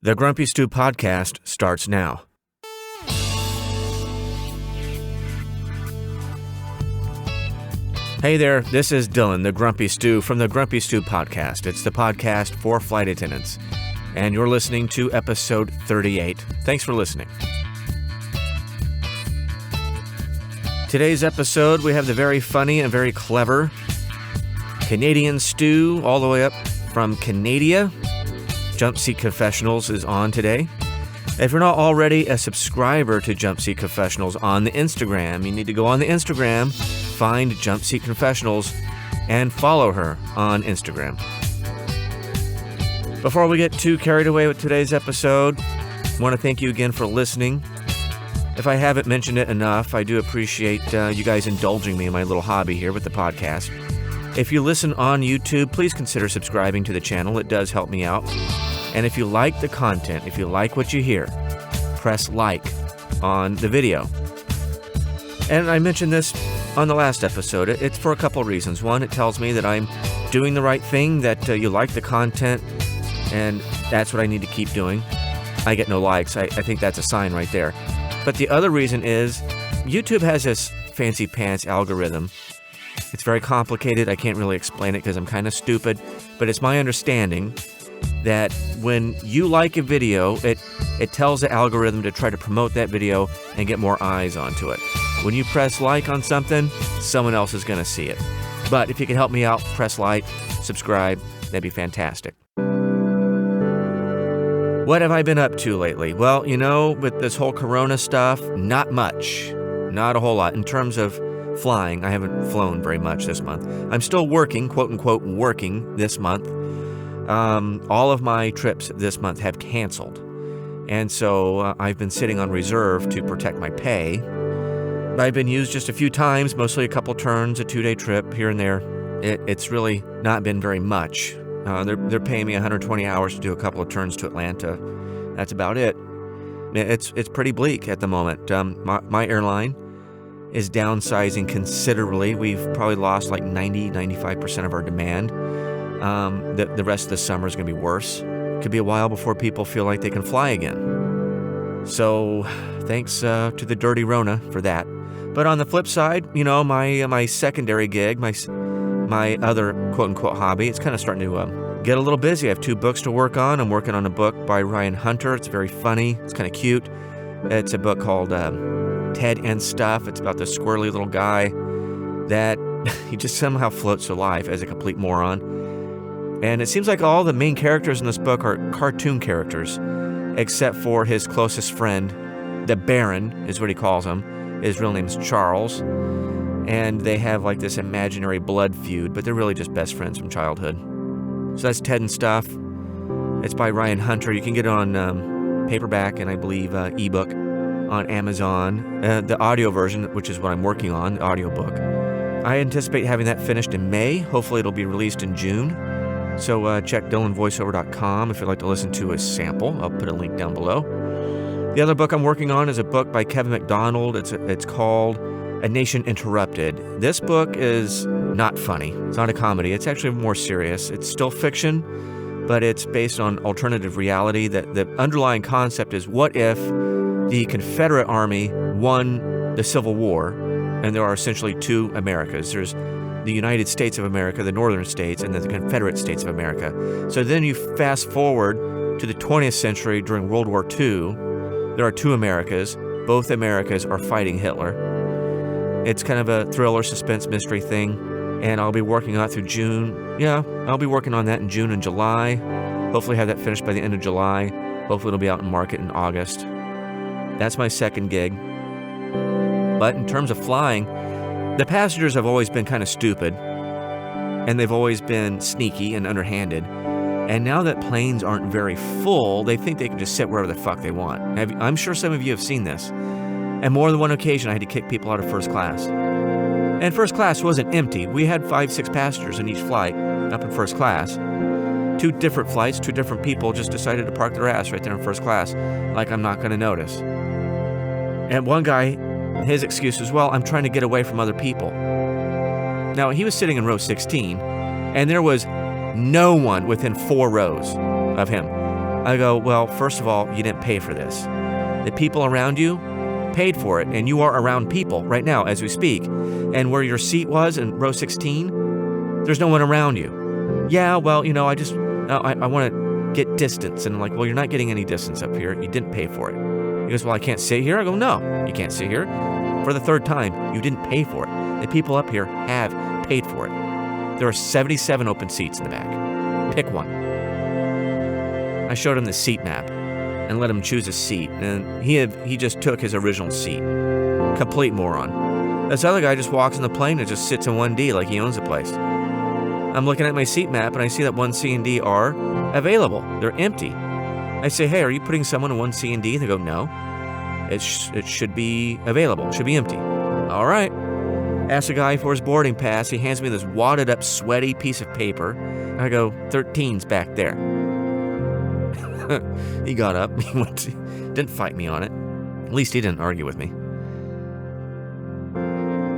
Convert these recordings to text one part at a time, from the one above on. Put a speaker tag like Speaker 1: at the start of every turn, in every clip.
Speaker 1: The Grumpy Stew Podcast starts now. Hey there, this is Dylan, the Grumpy Stew from the Grumpy Stew Podcast. It's the podcast for flight attendants, and you're listening to episode 38. Thanks for listening. Today's episode, we have the very funny and very clever Canadian Stew, all the way up from Canada. Jumpseat Confessionals is on today. If you're not already a subscriber to Jumpseat Confessionals on the Instagram, you need to go on the Instagram, find Jumpseat Confessionals, and follow her on Instagram. Before we get too carried away with today's episode, I want to thank you again for listening. If I haven't mentioned it enough, I do appreciate you guys indulging me in my little hobby here with the podcast. If you listen on YouTube, please consider subscribing to the channel. It does help me out. And if you like the content, if you like what you hear, press like on the video. And I mentioned this on the last episode. It's for a couple of reasons. One, it tells me that I'm doing the right thing, that you like the content, and that's what I need to keep doing. I get no likes. I think that's a sign right there. But the other reason is YouTube has this fancy pants algorithm. It's very complicated. I can't really explain it because I'm kind of stupid, but it's my understanding that when you like a video, it tells the algorithm to try to promote that video and get more eyes onto it. When you press like on something, someone else is going to see it. But if you can help me out, press like, subscribe, that'd be fantastic. What have I been up to lately? Well, with this whole Corona stuff, not much. Not a whole lot. In terms of flying, I haven't flown very much this month. I'm still working, quote-unquote, working this month. All of my trips this month have canceled. And so I've been sitting on reserve to protect my pay. I've been used just a few times, mostly a couple turns, a 2-day trip here and there. It's really not been very much. They're paying me 120 hours to do a couple of turns to Atlanta. That's about it. It's pretty bleak at the moment. My airline is downsizing considerably. We've probably lost like 95% of our demand. The rest of the summer is going to be worse. Could be a while before people feel like they can fly again. So thanks to the dirty Rona for that. But on the flip side, my secondary gig, my other quote-unquote hobby, it's kind of starting to get a little busy. I have 2 books to work on. I'm working on a book by Ryan Hunter. It's very funny. It's kind of cute. It's a book called Ted and Stuff. It's about this squirrely little guy that he just somehow floats to life as a complete moron. And it seems like all the main characters in this book are cartoon characters, except for his closest friend, the Baron is what he calls him. His real name is Charles. And they have like this imaginary blood feud, but they're really just best friends from childhood. So that's Ted and Stuff. It's by Ryan Hunter. You can get it on paperback and I believe ebook on Amazon. The audio version, which is what I'm working on, the audiobook. I anticipate having that finished in May. Hopefully it'll be released in June. So check DylanVoiceover.com if you'd like to listen to a sample. I'll put a link down below. The other book I'm working on is a book by Kevin MacDonald. It's called A Nation Interrupted. This book is not funny. It's not a comedy. It's actually more serious. It's still fiction, but it's based on alternative reality. The underlying concept is, what if the Confederate Army won the Civil War, and there are essentially 2 Americas. There's the United States of America, the northern states, and then the Confederate States of America. So then you fast forward to the 20th century during World War II. There are 2 Americas. Both Americas are fighting Hitler. It's kind of a thriller, suspense, mystery thing, and I'll be working on it through June. Yeah, I'll be working on that in June and July. Hopefully have that finished by the end of July. Hopefully it'll be out in market in August. That's my second gig. But in terms of flying, the passengers have always been kind of stupid, and they've always been sneaky and underhanded. And now that planes aren't very full, they think they can just sit wherever the fuck they want. I'm sure some of you have seen this. And more than one occasion, I had to kick people out of first class. And first class wasn't empty. We had 5-6 passengers in each flight up in first class. 2 different flights, 2 different people just decided to park their ass right there in first class, like I'm not going to notice. And one guy, his excuse was, well, I'm trying to get away from other people. Now, he was sitting in row 16, and there was no one within 4 rows of him. I go, well, first of all, you didn't pay for this. The people around you paid for it, and you are around people right now as we speak. And where your seat was in row 16, there's no one around you. Yeah, well, I want to get distance. And I'm like, well, you're not getting any distance up here. You didn't pay for it. He goes, well, I can't sit here. I go, no, you can't sit here. For the third time, you didn't pay for it. The people up here have paid for it. There are 77 open seats in the back. Pick one. I showed him the seat map and let him choose a seat, and he just took his original seat. Complete moron. This other guy just walks in the plane and just sits in 1D like he owns the place. I'm looking at my seat map, and I see that 1C and D are available. They're empty. I say, hey, are you putting someone in 1C and D? They go, no. It should be available. It should be empty. All right. Ask the guy for his boarding pass. He hands me this wadded up, sweaty piece of paper. I go, 13's back there. He got up. He didn't fight me on it. At least he didn't argue with me.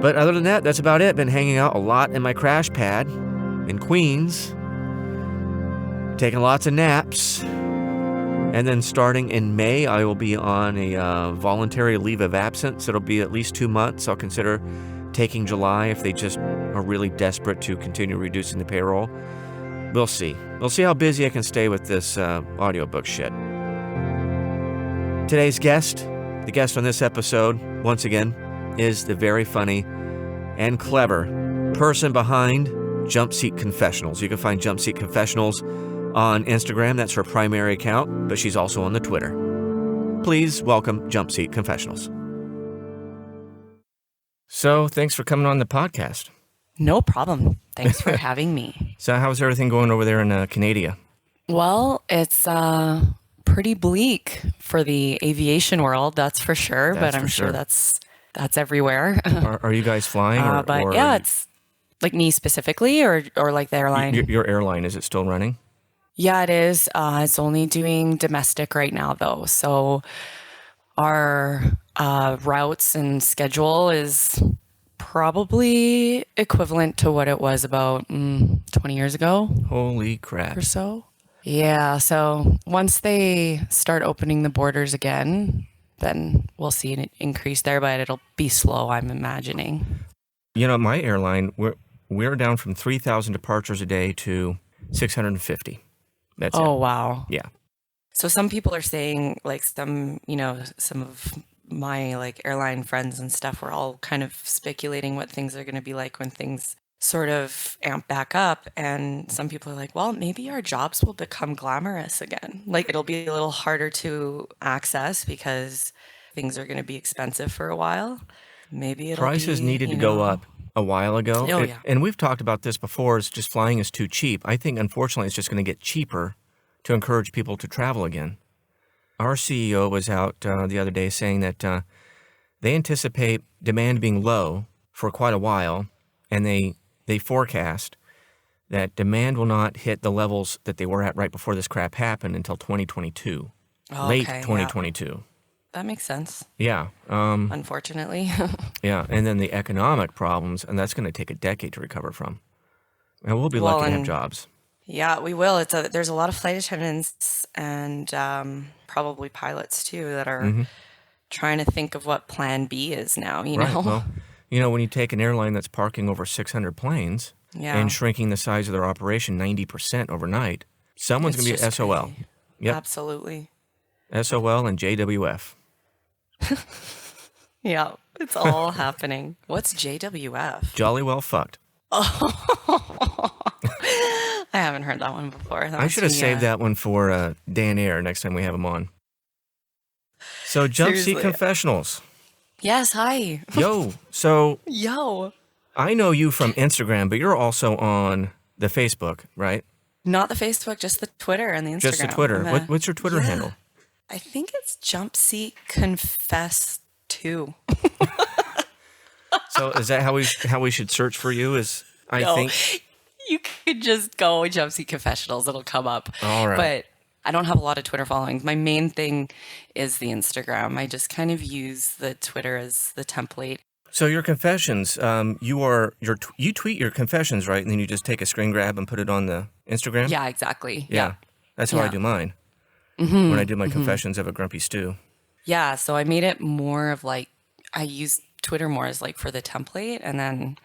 Speaker 1: But other than that, that's about it. Been hanging out a lot in my crash pad in Queens. Taking lots of naps. And then starting in May, I will be on a voluntary leave of absence. It'll be at least 2 months. I'll consider taking July if they just are really desperate to continue reducing the payroll. We'll see. We'll see how busy I can stay with this audiobook shit. Today's guest, the guest on this episode, once again, is the very funny and clever person behind Jumpseat Confessionals. You can find Jumpseat Confessionals on Instagram. That's her primary account, but she's also on the Twitter. Please welcome Jumpseat Confessionals. So, thanks for coming on the podcast.
Speaker 2: No problem. Thanks for having me.
Speaker 1: So, how's everything going over there in Canada?
Speaker 2: Well, it's pretty bleak for the aviation world, that's for sure. But I'm sure that's everywhere.
Speaker 1: Are you guys flying?
Speaker 2: Yeah, it's like me specifically, or like the airline.
Speaker 1: Your airline, is it still running?
Speaker 2: Yeah, it is. It's only doing domestic right now, though. So our routes and schedule is probably equivalent to what it was about 20 years ago.
Speaker 1: Holy crap.
Speaker 2: Or so. Yeah, so once they start opening the borders again, then we'll see an increase there, but it'll be slow, I'm imagining.
Speaker 1: My airline, we're down from 3,000 departures a day to 650. That's it.
Speaker 2: Oh, wow.
Speaker 1: Yeah.
Speaker 2: So some people are saying, like, some of my, like, airline friends and stuff were all kind of speculating what things are going to be like when things sort of amp back up. And some people are like, well, maybe our jobs will become glamorous again. Like, it'll be a little harder to access because things are going to be expensive for a while. Maybe it'll
Speaker 1: Prices needed to go up a while ago.
Speaker 2: Oh, yeah.
Speaker 1: And we've talked about this before. It's just flying is too cheap. I think, unfortunately, it's just going to get cheaper to encourage people to travel again. Our CEO was out the other day saying that they anticipate demand being low for quite a while, and they forecast that demand will not hit the levels that they were at right before this crap happened until 2022, late 2022.
Speaker 2: Yeah. That makes sense.
Speaker 1: Yeah.
Speaker 2: Unfortunately.
Speaker 1: Yeah, and then the economic problems, and that's going to take a decade to recover from. And we'll be lucky to have jobs.
Speaker 2: Yeah, we will. There's a lot of flight attendants and probably pilots too that are trying to think of what plan B is now, you know?
Speaker 1: Well, when you take an airline that's parking over 600 planes and shrinking the size of their operation 90% overnight, someone's going to be SOL.
Speaker 2: Crazy.
Speaker 1: Yep.
Speaker 2: Absolutely.
Speaker 1: SOL and JWF.
Speaker 2: Yeah, it's all happening. What's JWF?
Speaker 1: Jolly well fucked.
Speaker 2: Oh, I haven't heard that one before.
Speaker 1: I should have saved that one for Dan Air next time we have him on. So, Jumpseat Confessionals.
Speaker 2: Yes, hi.
Speaker 1: Yo, so...
Speaker 2: Yo.
Speaker 1: I know you from Instagram, but you're also on the Facebook, right?
Speaker 2: Not the Facebook, just the Twitter and the Instagram.
Speaker 1: Just the Twitter. What's your Twitter handle?
Speaker 2: I think it's Jumpseat Confess 2.
Speaker 1: So is that how we should search for you? I think
Speaker 2: you could just go Jumpseat Confessionals; it'll come up.
Speaker 1: All right.
Speaker 2: But I don't have a lot of Twitter followings. My main thing is the Instagram. I just kind of use the Twitter as the template.
Speaker 1: So your confessions, you tweet your confessions, right? And then you just take a screen grab and put it on the Instagram?
Speaker 2: Yeah, exactly.
Speaker 1: Yeah. That's how I do mine. when I did my Confessions of a Grumpy Stew.
Speaker 2: Yeah, so I made it more of like, I use Twitter more as like for the template, and then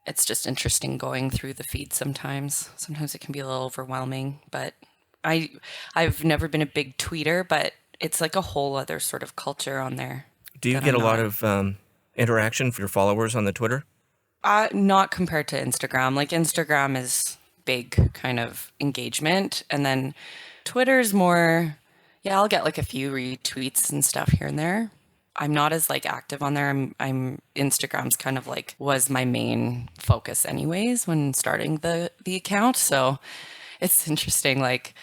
Speaker 2: it's just interesting going through the feed sometimes. Sometimes it can be a little overwhelming, but I've never been a big tweeter, but it's like a whole other sort of culture on there.
Speaker 1: Do you get a lot of interaction for your followers on the Twitter?
Speaker 2: Not compared to Instagram. Like Instagram is big kind of engagement, and then Twitter is more, yeah, I'll get like a few retweets and stuff here and there. I'm not as like active on there. I'm Instagram's kind of like was my main focus anyways when starting the account. So it's interesting. Like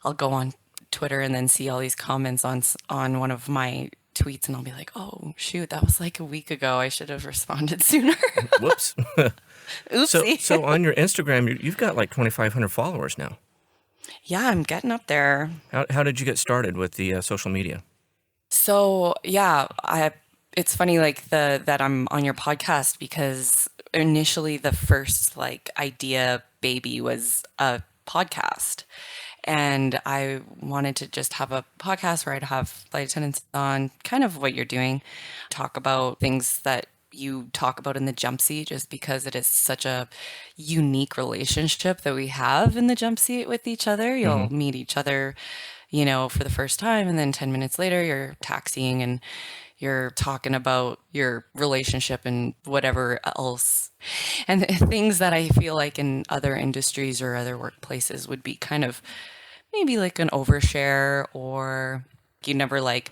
Speaker 2: I'll go on Twitter and then see all these comments on one of my tweets, and I'll be like, oh shoot, that was like a week ago. I should have responded sooner.
Speaker 1: Whoops.
Speaker 2: Oopsie.
Speaker 1: So on your Instagram, you've got like 2,500 followers now.
Speaker 2: Yeah, I'm getting up there.
Speaker 1: How did you get started with the social media?
Speaker 2: So yeah, it's funny like that I'm on your podcast, because initially the first like idea baby was a podcast, and I wanted to just have a podcast where I'd have flight attendants on, kind of what you're doing, talk about things that you talk about in the jump seat, just because it is such a unique relationship that we have in the jump seat with each other. You'll meet each other, for the first time, and then 10 minutes later you're taxiing and you're talking about your relationship and whatever else. And things that I feel like in other industries or other workplaces would be kind of maybe like an overshare, or you never like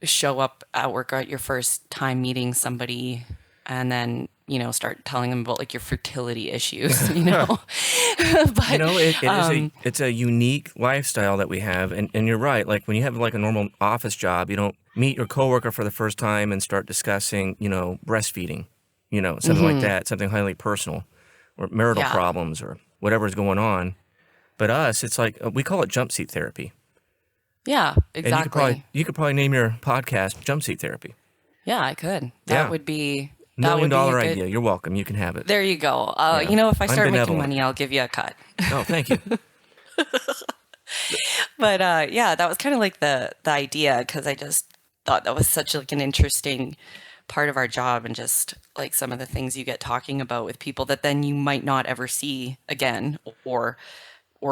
Speaker 2: show up at work at your first time meeting somebody and then start telling them about like your fertility issues, But
Speaker 1: it's a unique lifestyle that we have, and you're right. Like when you have like a normal office job, you don't meet your coworker for the first time and start discussing, breastfeeding, something like that, something highly personal, or marital problems or whatever's going on. But us, it's like we call it jump seat therapy.
Speaker 2: Yeah, exactly.
Speaker 1: And you could probably name your podcast Jumpseat Therapy.
Speaker 2: Yeah, I could. That would be
Speaker 1: $1 million idea. You're welcome. You can have it.
Speaker 2: There you go. If I start making money, I'll give you a cut.
Speaker 1: Oh, thank you.
Speaker 2: But that was kind of like the idea, because I just thought that was such like an interesting part of our job, and just like some of the things you get talking about with people that then you might not ever see again, or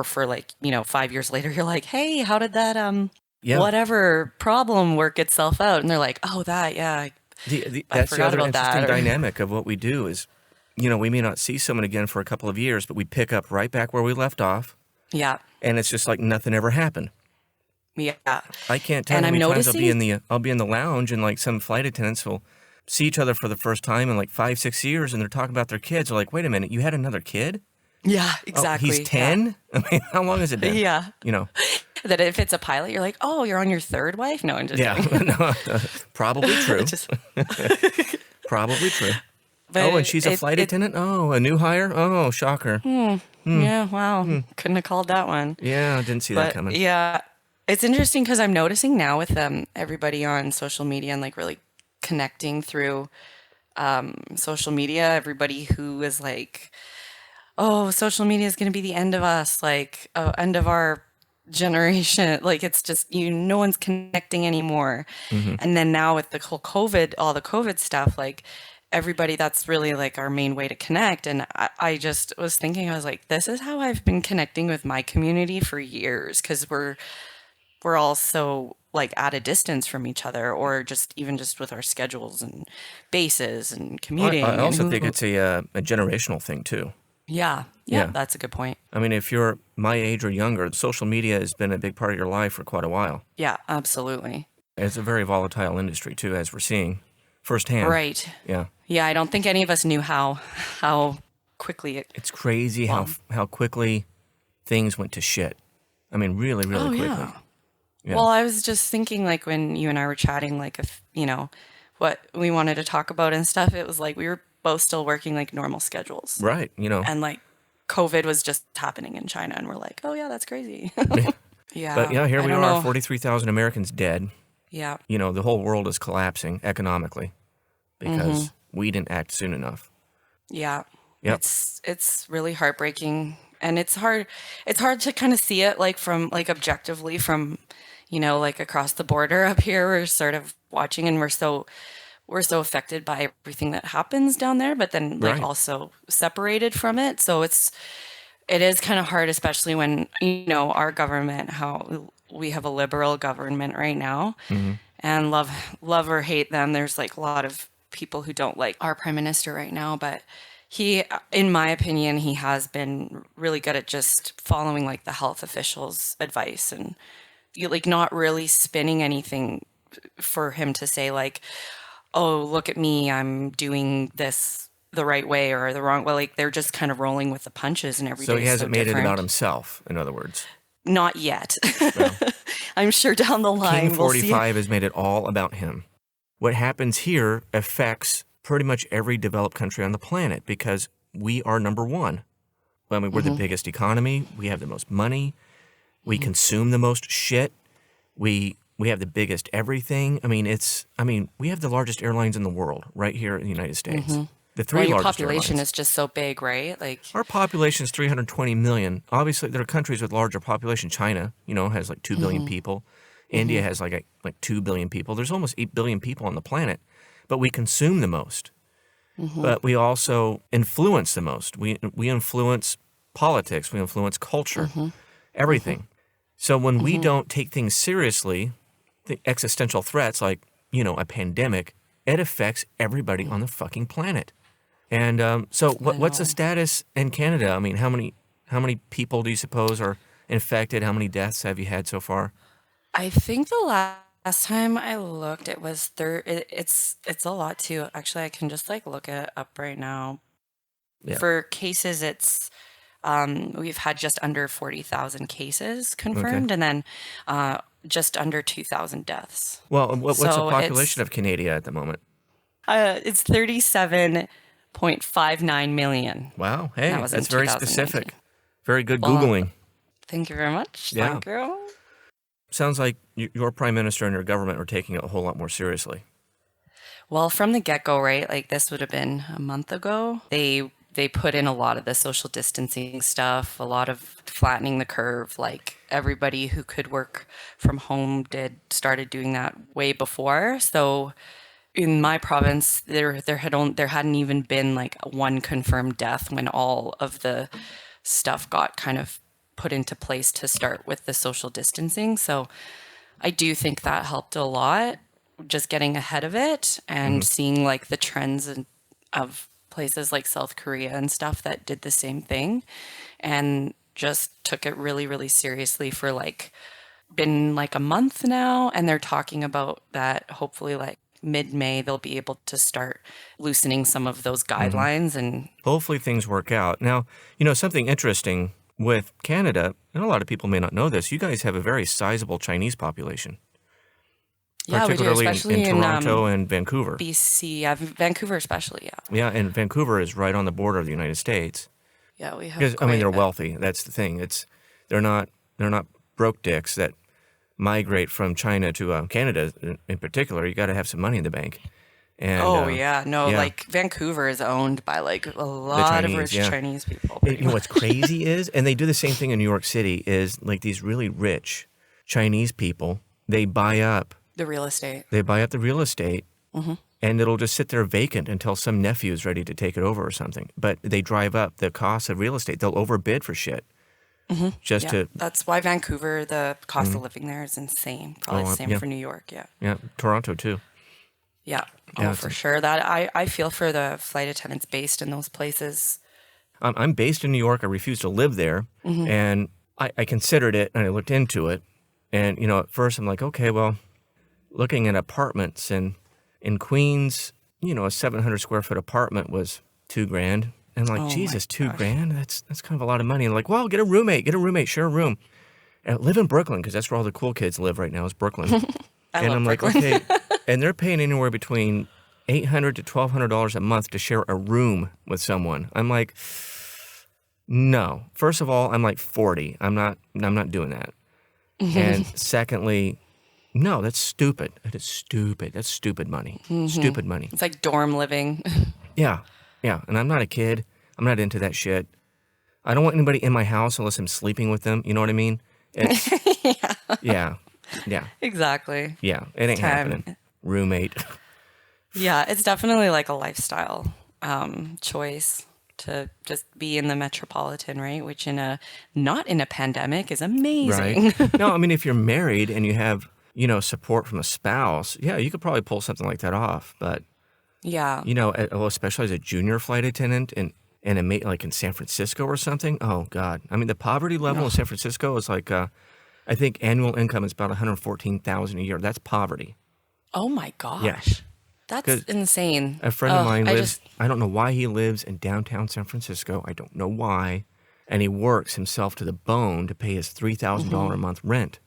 Speaker 2: for like 5 years later you're like, hey, how did that whatever problem work itself out? And they're like, oh, that
Speaker 1: that's the other interesting dynamic of what we do is, we may not see someone again for a couple of years, but we pick up right back where we left off.
Speaker 2: Yeah.
Speaker 1: And it's just like nothing ever happened.
Speaker 2: Yeah.
Speaker 1: I can't tell how many times I'll be in the lounge, and like some flight attendants will see each other for the first time in like 5-6 years, and they're talking about their kids. They're like, wait a minute, you had another kid?
Speaker 2: Yeah, exactly.
Speaker 1: Oh, he's 10? Yeah. I mean, how long has it been?
Speaker 2: Yeah. That if it's a pilot, you're like, oh, you're on your third wife? No, I'm just kidding.
Speaker 1: No, probably true. Probably true. But and she's a flight attendant? Oh, a new hire? Oh, shocker.
Speaker 2: Yeah, wow. Couldn't have called that one.
Speaker 1: Yeah, didn't see that coming.
Speaker 2: Yeah. It's interesting because I'm noticing now with everybody on social media and like really connecting through social media, everybody who is like, oh, social media is going to be the end of us, like end of our generation. Like it's just, no one's connecting anymore. And then now with the whole COVID, all the COVID stuff, like everybody, that's really like our main way to connect. And I just was thinking, I was like, this is how I've been connecting with my community for years, because we're all so like at a distance from each other, or just even just with our schedules and bases and commuting.
Speaker 1: I also think it's a generational thing too.
Speaker 2: Yeah, that's a good point.
Speaker 1: I mean, if you're my age or younger, social media has been a big part of your life for quite a while.
Speaker 2: Yeah, absolutely.
Speaker 1: It's a very volatile industry too, as we're seeing firsthand.
Speaker 2: Right.
Speaker 1: Yeah.
Speaker 2: Yeah, I don't think any of us knew how quickly
Speaker 1: It's crazy how quickly things went to shit. I mean, really, really quickly.
Speaker 2: Yeah. Well, I was just thinking, like, when you and I were chatting, like, if, what we wanted to talk about and stuff, it was like we were both still working, like, normal schedules.
Speaker 1: Right,
Speaker 2: And, like, COVID was just happening in China, and we're like, oh, yeah, that's crazy. Yeah.
Speaker 1: But, here we are, 43,000 Americans dead.
Speaker 2: Yeah.
Speaker 1: The whole world is collapsing economically because we didn't act soon enough.
Speaker 2: Yeah.
Speaker 1: Yep.
Speaker 2: It's really heartbreaking. And it's hard to kind of see it like from like objectively from, like across the border up here. We're sort of watching and we're so affected by everything that happens down there, but then like
Speaker 1: Right.
Speaker 2: also separated from it. So it is kind of hard, especially when, our government, how we have a liberal government right now, and love or hate them. There's like a lot of people who don't like our prime minister right now, but he, in my opinion, he has been really good at just following like the health officials' advice and like not really spinning anything for him to say like, oh, look at me, I'm doing this the right way or the wrong way. Like they're just kind of rolling with the punches and every
Speaker 1: So
Speaker 2: day
Speaker 1: he
Speaker 2: is
Speaker 1: hasn't
Speaker 2: so
Speaker 1: made it about
Speaker 2: different.
Speaker 1: himself, in other words.
Speaker 2: Not yet.
Speaker 1: Well,
Speaker 2: I'm sure down the line
Speaker 1: King
Speaker 2: we'll see.
Speaker 1: 45 has made it all about him. What happens here affects pretty much every developed country on the planet because we are number one. I mean, we're the biggest economy. We have the most money. We consume the most shit. We have the biggest everything. I mean, we have the largest airlines in the world right here in the United States. The three
Speaker 2: Well, your
Speaker 1: largest
Speaker 2: population
Speaker 1: airlines.
Speaker 2: is just so big, right? Like,
Speaker 1: Our population is 320 million. Obviously, there are countries with larger population. China, has like 2 billion people. India has like 2 billion people. There's almost 8 billion people on the planet, but we consume the most. But we also influence the most. We influence politics. We influence culture, everything. So when we don't take things seriously, the existential threats like, a pandemic, it affects everybody on the fucking planet. And so what's the status in Canada? I mean, how many people do you suppose are infected? How many deaths have you had so far?
Speaker 2: I think the last time I looked, it was it's a lot too. Actually, I can just like look it up right now.
Speaker 1: Yeah.
Speaker 2: For cases, it's we've had just under 40,000 cases confirmed, and then just under 2,000 deaths.
Speaker 1: Well, what's the
Speaker 2: So
Speaker 1: population of Canada at the moment?
Speaker 2: it's 37.59 million.
Speaker 1: Wow. Hey,
Speaker 2: That was in
Speaker 1: that's very
Speaker 2: 2019.
Speaker 1: specific. Very good
Speaker 2: Well,
Speaker 1: Googling.
Speaker 2: Thank you very much.
Speaker 1: Yeah.
Speaker 2: Thank you.
Speaker 1: Sounds like your prime minister and your government are taking it a whole lot more seriously.
Speaker 2: Well, from the get-go, right? Like this would have been a month ago. They put in a lot of the social distancing stuff, a lot of flattening the curve. Like everybody who could work from home started doing that way before. So in my province, there hadn't even been like one confirmed death when all of the stuff got kind of put into place to start with the social distancing. So I do think that helped a lot, just getting ahead of it and seeing like the trends of places like South Korea and stuff that did the same thing and just took it really, really seriously for like been like a month now. And they're talking about that hopefully like mid-May, they'll be able to start loosening some of those guidelines and
Speaker 1: Hopefully things work out. Now, something interesting with Canada, and a lot of people may not know this, you guys have a very sizable Chinese population.
Speaker 2: yeah, we do,
Speaker 1: Particularly
Speaker 2: especially
Speaker 1: in Toronto and Vancouver.
Speaker 2: BC, Vancouver especially, yeah.
Speaker 1: Yeah, and Vancouver is right on the border of the United States.
Speaker 2: Yeah, we have
Speaker 1: Because
Speaker 2: quite
Speaker 1: they're
Speaker 2: a-
Speaker 1: wealthy. That's the thing. They're not broke dicks that migrate from China to Canada in particular. You got to have some money in the bank. And
Speaker 2: Oh yeah, no,
Speaker 1: yeah.
Speaker 2: like Vancouver is owned by like a lot of
Speaker 1: Chinese,
Speaker 2: rich
Speaker 1: yeah.
Speaker 2: Chinese people.
Speaker 1: And what's crazy is, and they do the same thing in New York City, is like these really rich Chinese people, they buy up
Speaker 2: The real estate.
Speaker 1: the real estate, and it'll just sit there vacant until some nephew is ready to take it over or something. But they drive up the cost of real estate. They'll overbid for shit. Just
Speaker 2: Yeah,
Speaker 1: to,
Speaker 2: that's why Vancouver, the cost of living there is insane. Probably the same
Speaker 1: yeah.
Speaker 2: for New York. Yeah,
Speaker 1: yeah, Toronto too.
Speaker 2: yeah.
Speaker 1: Yeah,
Speaker 2: Oh, for sure. That I feel for the flight attendants based in those places.
Speaker 1: I'm based in New York. I refuse to live there. And I considered it and I looked into it. And, at first I'm like, okay, well, looking at apartments in Queens, a 700 square foot apartment was $2,000. And like,
Speaker 2: Oh my
Speaker 1: Jesus,
Speaker 2: gosh.
Speaker 1: $2,000? That's kind of a lot of money. And like, well, get a roommate, share a room. And live in Brooklyn because that's where all the cool kids live right now is Brooklyn.
Speaker 2: I
Speaker 1: And
Speaker 2: love
Speaker 1: I'm
Speaker 2: Brooklyn.
Speaker 1: like, okay. And they're paying anywhere between $800 to $1,200 a month to share a room with someone. I'm like, no. First of all, I'm like 40. I'm not doing that. And secondly, no, that's stupid. That is stupid. That's stupid money. Stupid money.
Speaker 2: It's like dorm living.
Speaker 1: Yeah. Yeah. And I'm not a kid. I'm not into that shit. I don't want anybody in my house unless I'm sleeping with them. You know what I mean? Yeah.
Speaker 2: Exactly.
Speaker 1: Yeah, it ain't happening. Roommate.
Speaker 2: Yeah, it's definitely like a lifestyle choice to just be in the metropolitan, right? Which not in a pandemic is amazing.
Speaker 1: Right. No, I mean, if you're married and you have, support from a spouse, yeah, you could probably pull something like that off. But,
Speaker 2: Yeah.
Speaker 1: especially as a junior flight attendant and a mate like in San Francisco or something. Oh, God. I mean, the poverty level in San Francisco is like, I think annual income is about $114,000 a year. That's poverty.
Speaker 2: Oh my gosh.
Speaker 1: Yeah.
Speaker 2: That's insane.
Speaker 1: A friend of mine lives, I don't know why he lives in downtown San Francisco. I don't know why. And he works himself to the bone to pay his $3,000 a month rent.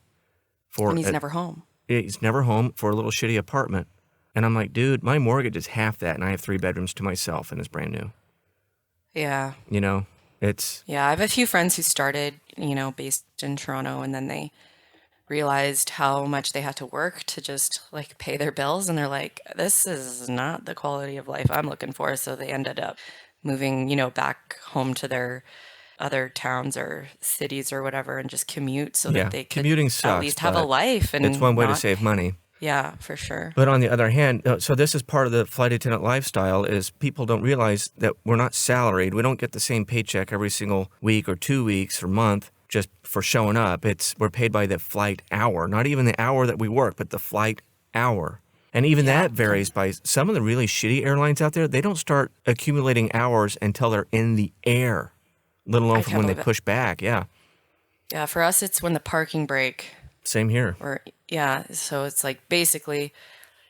Speaker 2: And he's never home.
Speaker 1: He's never home for a little shitty apartment. And I'm like, dude, my mortgage is half that, and I have 3 bedrooms to myself, and it's brand new.
Speaker 2: Yeah.
Speaker 1: It's...
Speaker 2: Yeah, I have a few friends who started, based in Toronto, and then they realized how much they had to work to just like pay their bills, and they're like, this is not the quality of life I'm looking for. So they ended up moving, back home to their other towns or cities or whatever and just commute so that they could
Speaker 1: commuting sucks,
Speaker 2: at least have a life. And
Speaker 1: it's one way to save money.
Speaker 2: Yeah, for sure.
Speaker 1: But on the other hand, so this is part of the flight attendant lifestyle is people don't realize that we're not salaried. We don't get the same paycheck every single week or 2 weeks or month just for showing up. We're paid by the flight hour, not even the hour that we work, but the flight hour. And even that varies by some of the really shitty airlines out there. They don't start accumulating hours until they're in the air, let alone from when they push back. Yeah.
Speaker 2: Yeah, for us, it's when the parking brake.
Speaker 1: Same here.
Speaker 2: So it's like basically,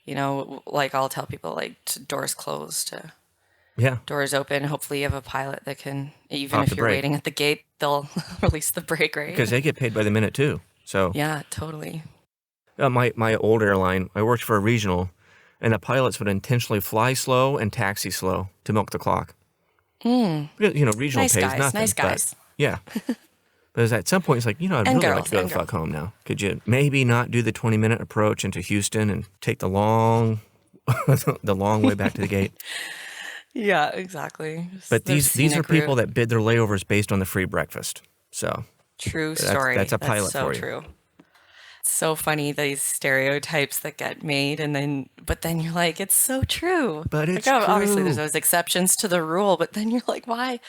Speaker 2: like I'll tell people like doors closed, doors open. Hopefully you have a pilot that can, even if you're waiting at the gate, they'll release the brake, right?
Speaker 1: Because they get paid by the minute too. So
Speaker 2: yeah, totally.
Speaker 1: My old airline, I worked for a regional, and the pilots would intentionally fly slow and taxi slow to milk the clock. Regional pays nothing.
Speaker 2: Nice guys.
Speaker 1: Yeah. But at some point, it's like, I'd really like to go the fuck home now. Could you maybe not do the 20-minute approach into Houston and take the long way back to the gate?
Speaker 2: Yeah, exactly.
Speaker 1: But these are people that bid their layovers based on the free breakfast. So
Speaker 2: true story.
Speaker 1: That's a pilot
Speaker 2: so
Speaker 1: for you.
Speaker 2: True. It's so funny, these stereotypes that get made, but then you're like, it's so true.
Speaker 1: But it's
Speaker 2: like,
Speaker 1: true.
Speaker 2: Obviously, there's those exceptions to the rule, but then you're like, why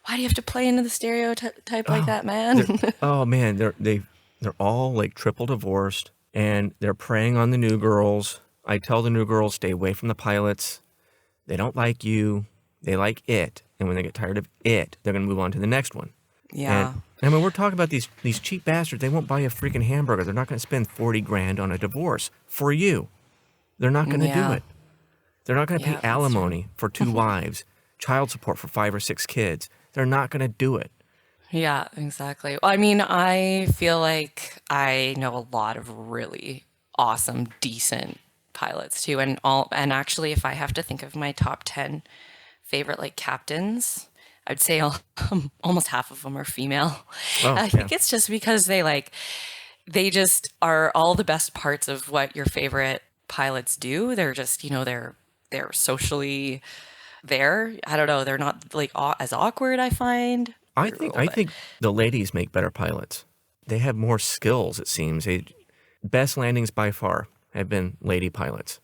Speaker 2: do you have to play into the stereotype like that, man?
Speaker 1: They're all like triple divorced, and they're preying on the new girls. I tell the new girls, stay away from the pilots. They don't like you. They like it. And when they get tired of it, they're going to move on to the next one.
Speaker 2: Yeah.
Speaker 1: And when we're talking about these cheap bastards, they won't buy a freaking hamburger. They're not going to spend $40,000 on a divorce for you. They're not going to do it. They're not going to pay alimony for 2 wives, child support for 5 or 6 kids. They're not going to do it.
Speaker 2: Yeah, exactly. Well, I mean, I feel like I know a lot of really awesome, decent pilots too. And actually, if I have to think of my top 10 favorite like captains, I'd say almost half of them are female. I think it's just because they just are all the best parts of what your favorite pilots do. They're just, they're socially there. I don't know. They're not like as awkward, I find.
Speaker 1: I think the ladies make better pilots. They have more skills, it seems. Best landings by far have been lady pilots.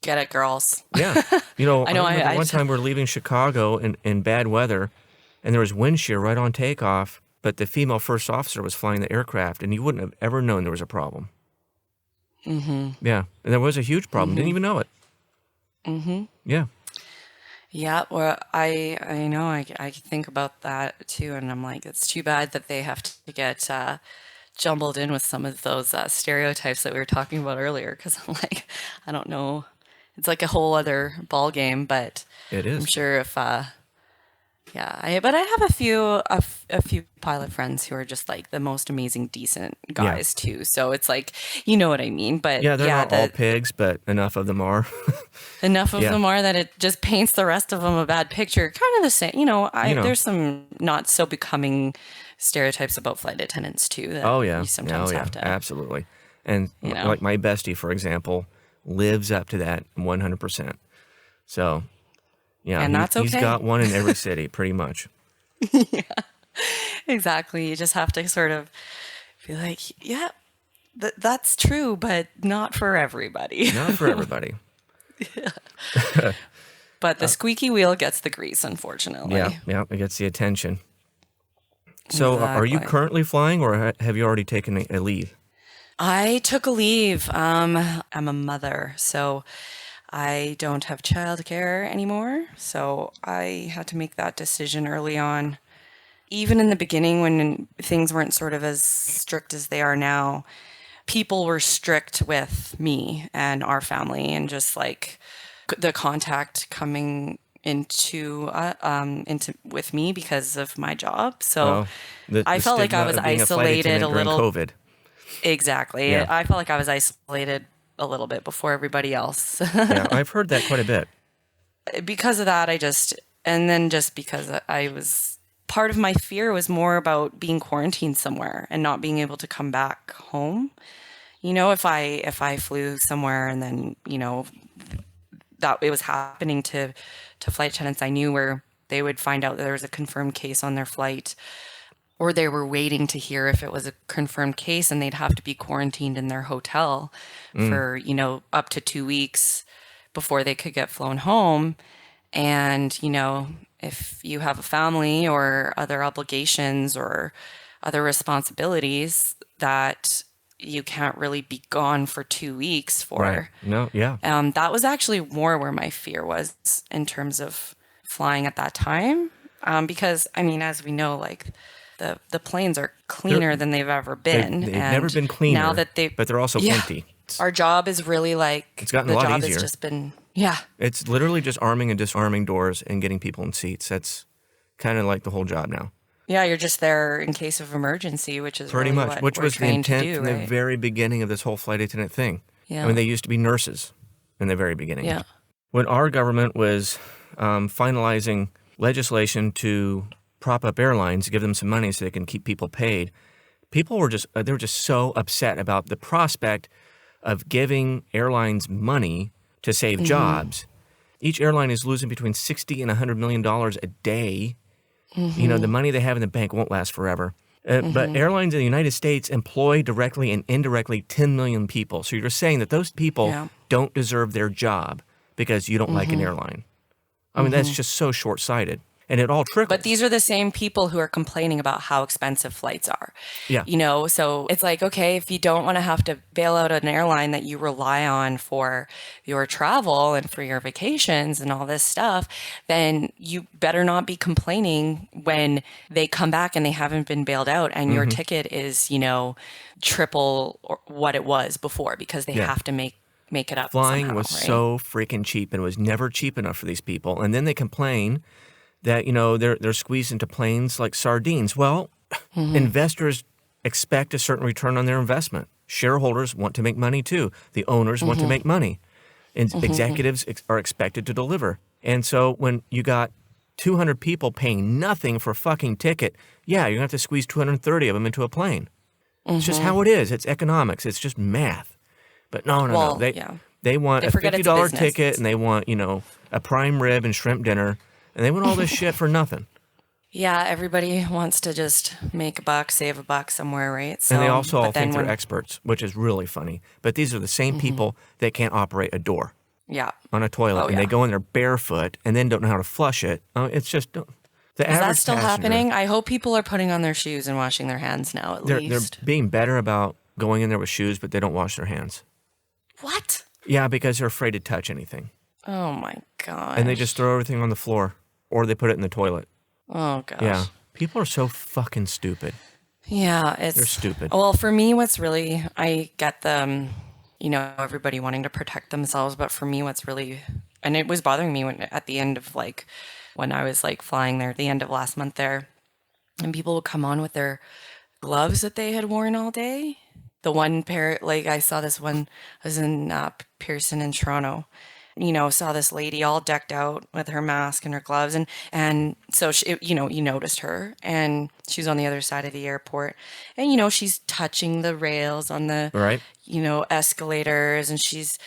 Speaker 2: Get it, girls.
Speaker 1: Yeah. I know.
Speaker 2: I
Speaker 1: One time we're leaving Chicago in bad weather, and there was wind shear right on takeoff, but the female first officer was flying the aircraft, and you wouldn't have ever known there was a problem. Mm-hmm. Yeah. And there was a huge problem. Didn't even know it. Mm-hmm. Yeah.
Speaker 2: Yeah, well, I know, I think about that too, and I'm like, it's too bad that they have to get jumbled in with some of those stereotypes that we were talking about earlier, because I'm like, I don't know, it's like a whole other ball game, but
Speaker 1: it is.
Speaker 2: I'm sure if, but I have a few pilot friends who are just like the most amazing, decent guys too. So it's like, you know what I mean? But
Speaker 1: they're not all pigs, but enough of them are.
Speaker 2: Enough of them are that it just paints the rest of them a bad picture. Kind of the same, there's some not so becoming stereotypes about flight attendants too. That you sometimes have to.
Speaker 1: Absolutely. And like my bestie, for example, lives up to that 100%. So. Yeah,
Speaker 2: and that's okay.
Speaker 1: He's got one in every city, pretty much.
Speaker 2: Exactly. You just have to sort of be like, yeah, that's true, but not for everybody.
Speaker 1: Not for everybody.
Speaker 2: But the squeaky wheel gets the grease, unfortunately.
Speaker 1: Yeah, it gets the attention. So are you
Speaker 2: Exactly.
Speaker 1: currently flying, or have you already taken a leave?
Speaker 2: I took a leave. I'm a mother, so I don't have childcare anymore. So I had to make that decision early on. Even in the beginning, when things weren't sort of as strict as they are now, people were strict with me and our family, and just like the contact coming into with me because of my job. So
Speaker 1: Oh, the
Speaker 2: I felt like I
Speaker 1: stigma
Speaker 2: was
Speaker 1: of being a flight
Speaker 2: isolated a
Speaker 1: attendant during
Speaker 2: little.
Speaker 1: COVID.
Speaker 2: Exactly.
Speaker 1: Yeah,
Speaker 2: I felt like I was isolated a little bit before everybody else.
Speaker 1: yeah, I've heard that quite a bit.
Speaker 2: Because of that, and then just because I was, part of my fear was more about being quarantined somewhere and not being able to come back home. If I flew somewhere and then, that it was happening to flight attendants I knew, where they would find out that there was a confirmed case on their flight, or they were waiting to hear if it was a confirmed case, and they'd have to be quarantined in their hotel for, up to 2 weeks before they could get flown home. And, if you have a family or other obligations or other responsibilities that you can't really be gone for 2 weeks for.
Speaker 1: Right. No, yeah.
Speaker 2: That was actually more where my fear was in terms of flying at that time. Because, I mean, as we know, like the planes are cleaner than they've ever been.
Speaker 1: They've
Speaker 2: and
Speaker 1: never been cleaner,
Speaker 2: now that
Speaker 1: but they're also empty.
Speaker 2: Our job is really like,
Speaker 1: It's gotten
Speaker 2: the
Speaker 1: a lot
Speaker 2: job
Speaker 1: easier.
Speaker 2: has just been, yeah.
Speaker 1: It's literally just arming and disarming doors and getting people in seats. That's kind of like the whole job now.
Speaker 2: Yeah, you're just there in case of emergency, which is
Speaker 1: Pretty
Speaker 2: really
Speaker 1: much,
Speaker 2: what
Speaker 1: which
Speaker 2: we're
Speaker 1: was the
Speaker 2: trained to
Speaker 1: intent
Speaker 2: do,
Speaker 1: from the
Speaker 2: right?
Speaker 1: very beginning of this whole flight attendant thing.
Speaker 2: Yeah.
Speaker 1: I mean, they used to be nurses in the very beginning.
Speaker 2: Yeah.
Speaker 1: When our government was finalizing legislation to prop up airlines, give them some money so they can keep people paid, people were just they were just so upset about the prospect of giving airlines money to save jobs. Each airline is losing between $60 and $100 million a day. The money they have in the bank won't last forever. But airlines in the United States employ directly and indirectly 10 million people. So you're saying that those people don't deserve their job because you don't like an airline. I mean, that's just so short-sighted. And it all trickles.
Speaker 2: But these are the same people who are complaining about how expensive flights are.
Speaker 1: Yeah.
Speaker 2: So it's like, okay, if you don't want to have to bail out an airline that you rely on for your travel and for your vacations and all this stuff, then you better not be complaining when they come back and they haven't been bailed out and your ticket is, triple or what it was before, because they have to make it up
Speaker 1: Flying
Speaker 2: somehow,
Speaker 1: was
Speaker 2: right?
Speaker 1: so freaking cheap, and it was never cheap enough for these people. And then they complain that, they're squeezed into planes like sardines. Well, investors expect a certain return on their investment. Shareholders want to make money too. The owners want to make money. And executives are expected to deliver. And so when you got 200 people paying nothing for a fucking ticket, yeah, you're going to have to squeeze 230 of them into a plane. It's just how it is. It's economics. It's just math. But no. They want
Speaker 2: They
Speaker 1: a
Speaker 2: forget it's a
Speaker 1: $50
Speaker 2: business.
Speaker 1: ticket, and they want, a prime rib and shrimp dinner. And they want all this shit for nothing.
Speaker 2: Yeah, everybody wants to just make a buck, save a buck somewhere, right? So,
Speaker 1: And they also all
Speaker 2: but then
Speaker 1: think they're experts, which is really funny. But these are the same people that can't operate a door
Speaker 2: yeah.
Speaker 1: on a toilet.
Speaker 2: Oh,
Speaker 1: and they
Speaker 2: yeah.
Speaker 1: go in there barefoot and then don't know how to flush it. It's just the
Speaker 2: Is
Speaker 1: average
Speaker 2: that still
Speaker 1: passenger,
Speaker 2: happening? I hope people are putting on their shoes and washing their hands now, at
Speaker 1: They're
Speaker 2: least.
Speaker 1: being better about going in there with shoes, but they don't wash their hands.
Speaker 2: What?
Speaker 1: Yeah, because they're afraid to touch anything.
Speaker 2: Oh, my God.
Speaker 1: And they just throw everything on the floor or they put it in the toilet.
Speaker 2: Oh, gosh.
Speaker 1: Yeah. People are so fucking stupid.
Speaker 2: Yeah,
Speaker 1: They're stupid.
Speaker 2: Well, for me, I get them, everybody wanting to protect themselves, but for me, and it was bothering me at the end of when I was flying there at the end of last month there, and people would come on with their gloves that they had worn all day. The one pair, I saw this one, I was in Pearson in Toronto, saw this lady all decked out with her mask and her gloves. And so, she, you noticed her, and she's on the other side of the airport, and, she's touching the rails on the,
Speaker 1: Right.
Speaker 2: Escalators, and she's,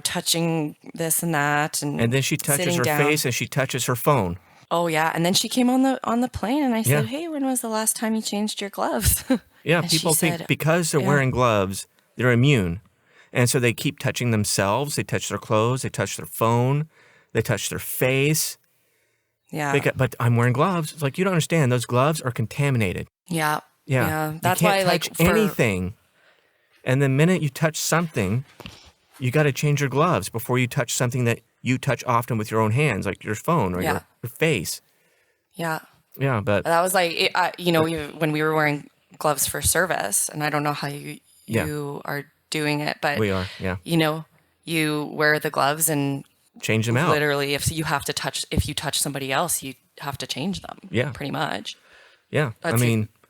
Speaker 2: touching this and that. And
Speaker 1: then she touches
Speaker 2: sitting
Speaker 1: her
Speaker 2: down.
Speaker 1: face and she touches her phone.
Speaker 2: Oh yeah, and then she came on the plane, and I
Speaker 1: Yeah.
Speaker 2: said, "Hey, when was the last time you changed your gloves?"
Speaker 1: Yeah,
Speaker 2: And she
Speaker 1: people think
Speaker 2: said,
Speaker 1: because they're
Speaker 2: yeah.
Speaker 1: wearing gloves, they're immune. And so they keep touching themselves. They touch their clothes. They touch their phone. They touch their face.
Speaker 2: Yeah.
Speaker 1: But I'm wearing gloves. It's like, you don't understand. Those gloves are contaminated.
Speaker 2: Yeah.
Speaker 1: Yeah.
Speaker 2: Yeah.
Speaker 1: You
Speaker 2: That's
Speaker 1: can't
Speaker 2: why,
Speaker 1: touch
Speaker 2: like, for
Speaker 1: anything. And the minute you touch something, you got to change your gloves before you touch something that you touch often with your own hands, like your phone or
Speaker 2: yeah,
Speaker 1: your face.
Speaker 2: yeah.
Speaker 1: Yeah, but
Speaker 2: That was like, when we were wearing gloves for service, and I don't know how you
Speaker 1: Yeah.
Speaker 2: you are doing it, but
Speaker 1: we are. Yeah.
Speaker 2: you wear the gloves, and
Speaker 1: Change them out.
Speaker 2: literally, if you touch somebody else, you have to change them.
Speaker 1: Yeah.
Speaker 2: Pretty much.
Speaker 1: Yeah.
Speaker 2: That's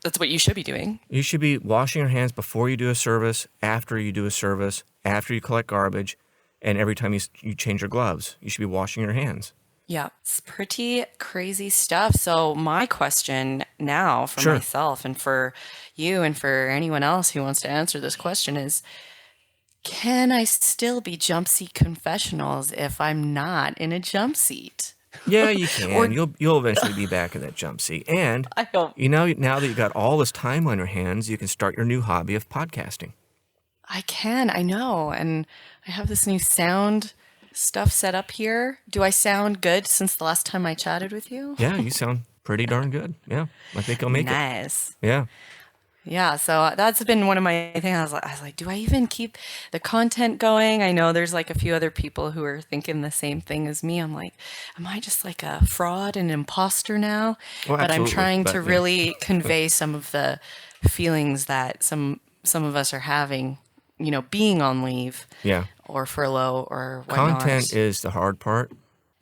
Speaker 2: that's what you should be doing.
Speaker 1: You should be washing your hands before you do a service, after you do a service, after you collect garbage, and every time you change your gloves. You should be washing your hands.
Speaker 2: Yeah, it's pretty crazy stuff. So my question now for
Speaker 1: Sure.
Speaker 2: myself and for you and for anyone else who wants to answer this question is, can I still be Jumpseat Confessionals if I'm not in a jump seat?
Speaker 1: Yeah, you can.
Speaker 2: Or-
Speaker 1: You'll eventually be back in that jump seat. And
Speaker 2: I hope.
Speaker 1: now that you've got all this time on your hands, you can start your new hobby of podcasting.
Speaker 2: I can, I know. And I have this new sound stuff set up here. Do I sound good since the last time I chatted with you?
Speaker 1: Yeah, you sound pretty darn good. Yeah, I think I'll make it.
Speaker 2: Nice.
Speaker 1: Yeah.
Speaker 2: Yeah, so that's been one of my things. I was like, do I even keep the content going? I know there's like a few other people who are thinking the same thing as me. I'm like, am I just like a fraud and imposter now?
Speaker 1: Well,
Speaker 2: But I'm
Speaker 1: absolutely,
Speaker 2: trying to
Speaker 1: but, yeah.
Speaker 2: really convey some of the feelings that some of us are having, being on leave
Speaker 1: Yeah.
Speaker 2: or furlough or whatnot.
Speaker 1: Content is the hard part.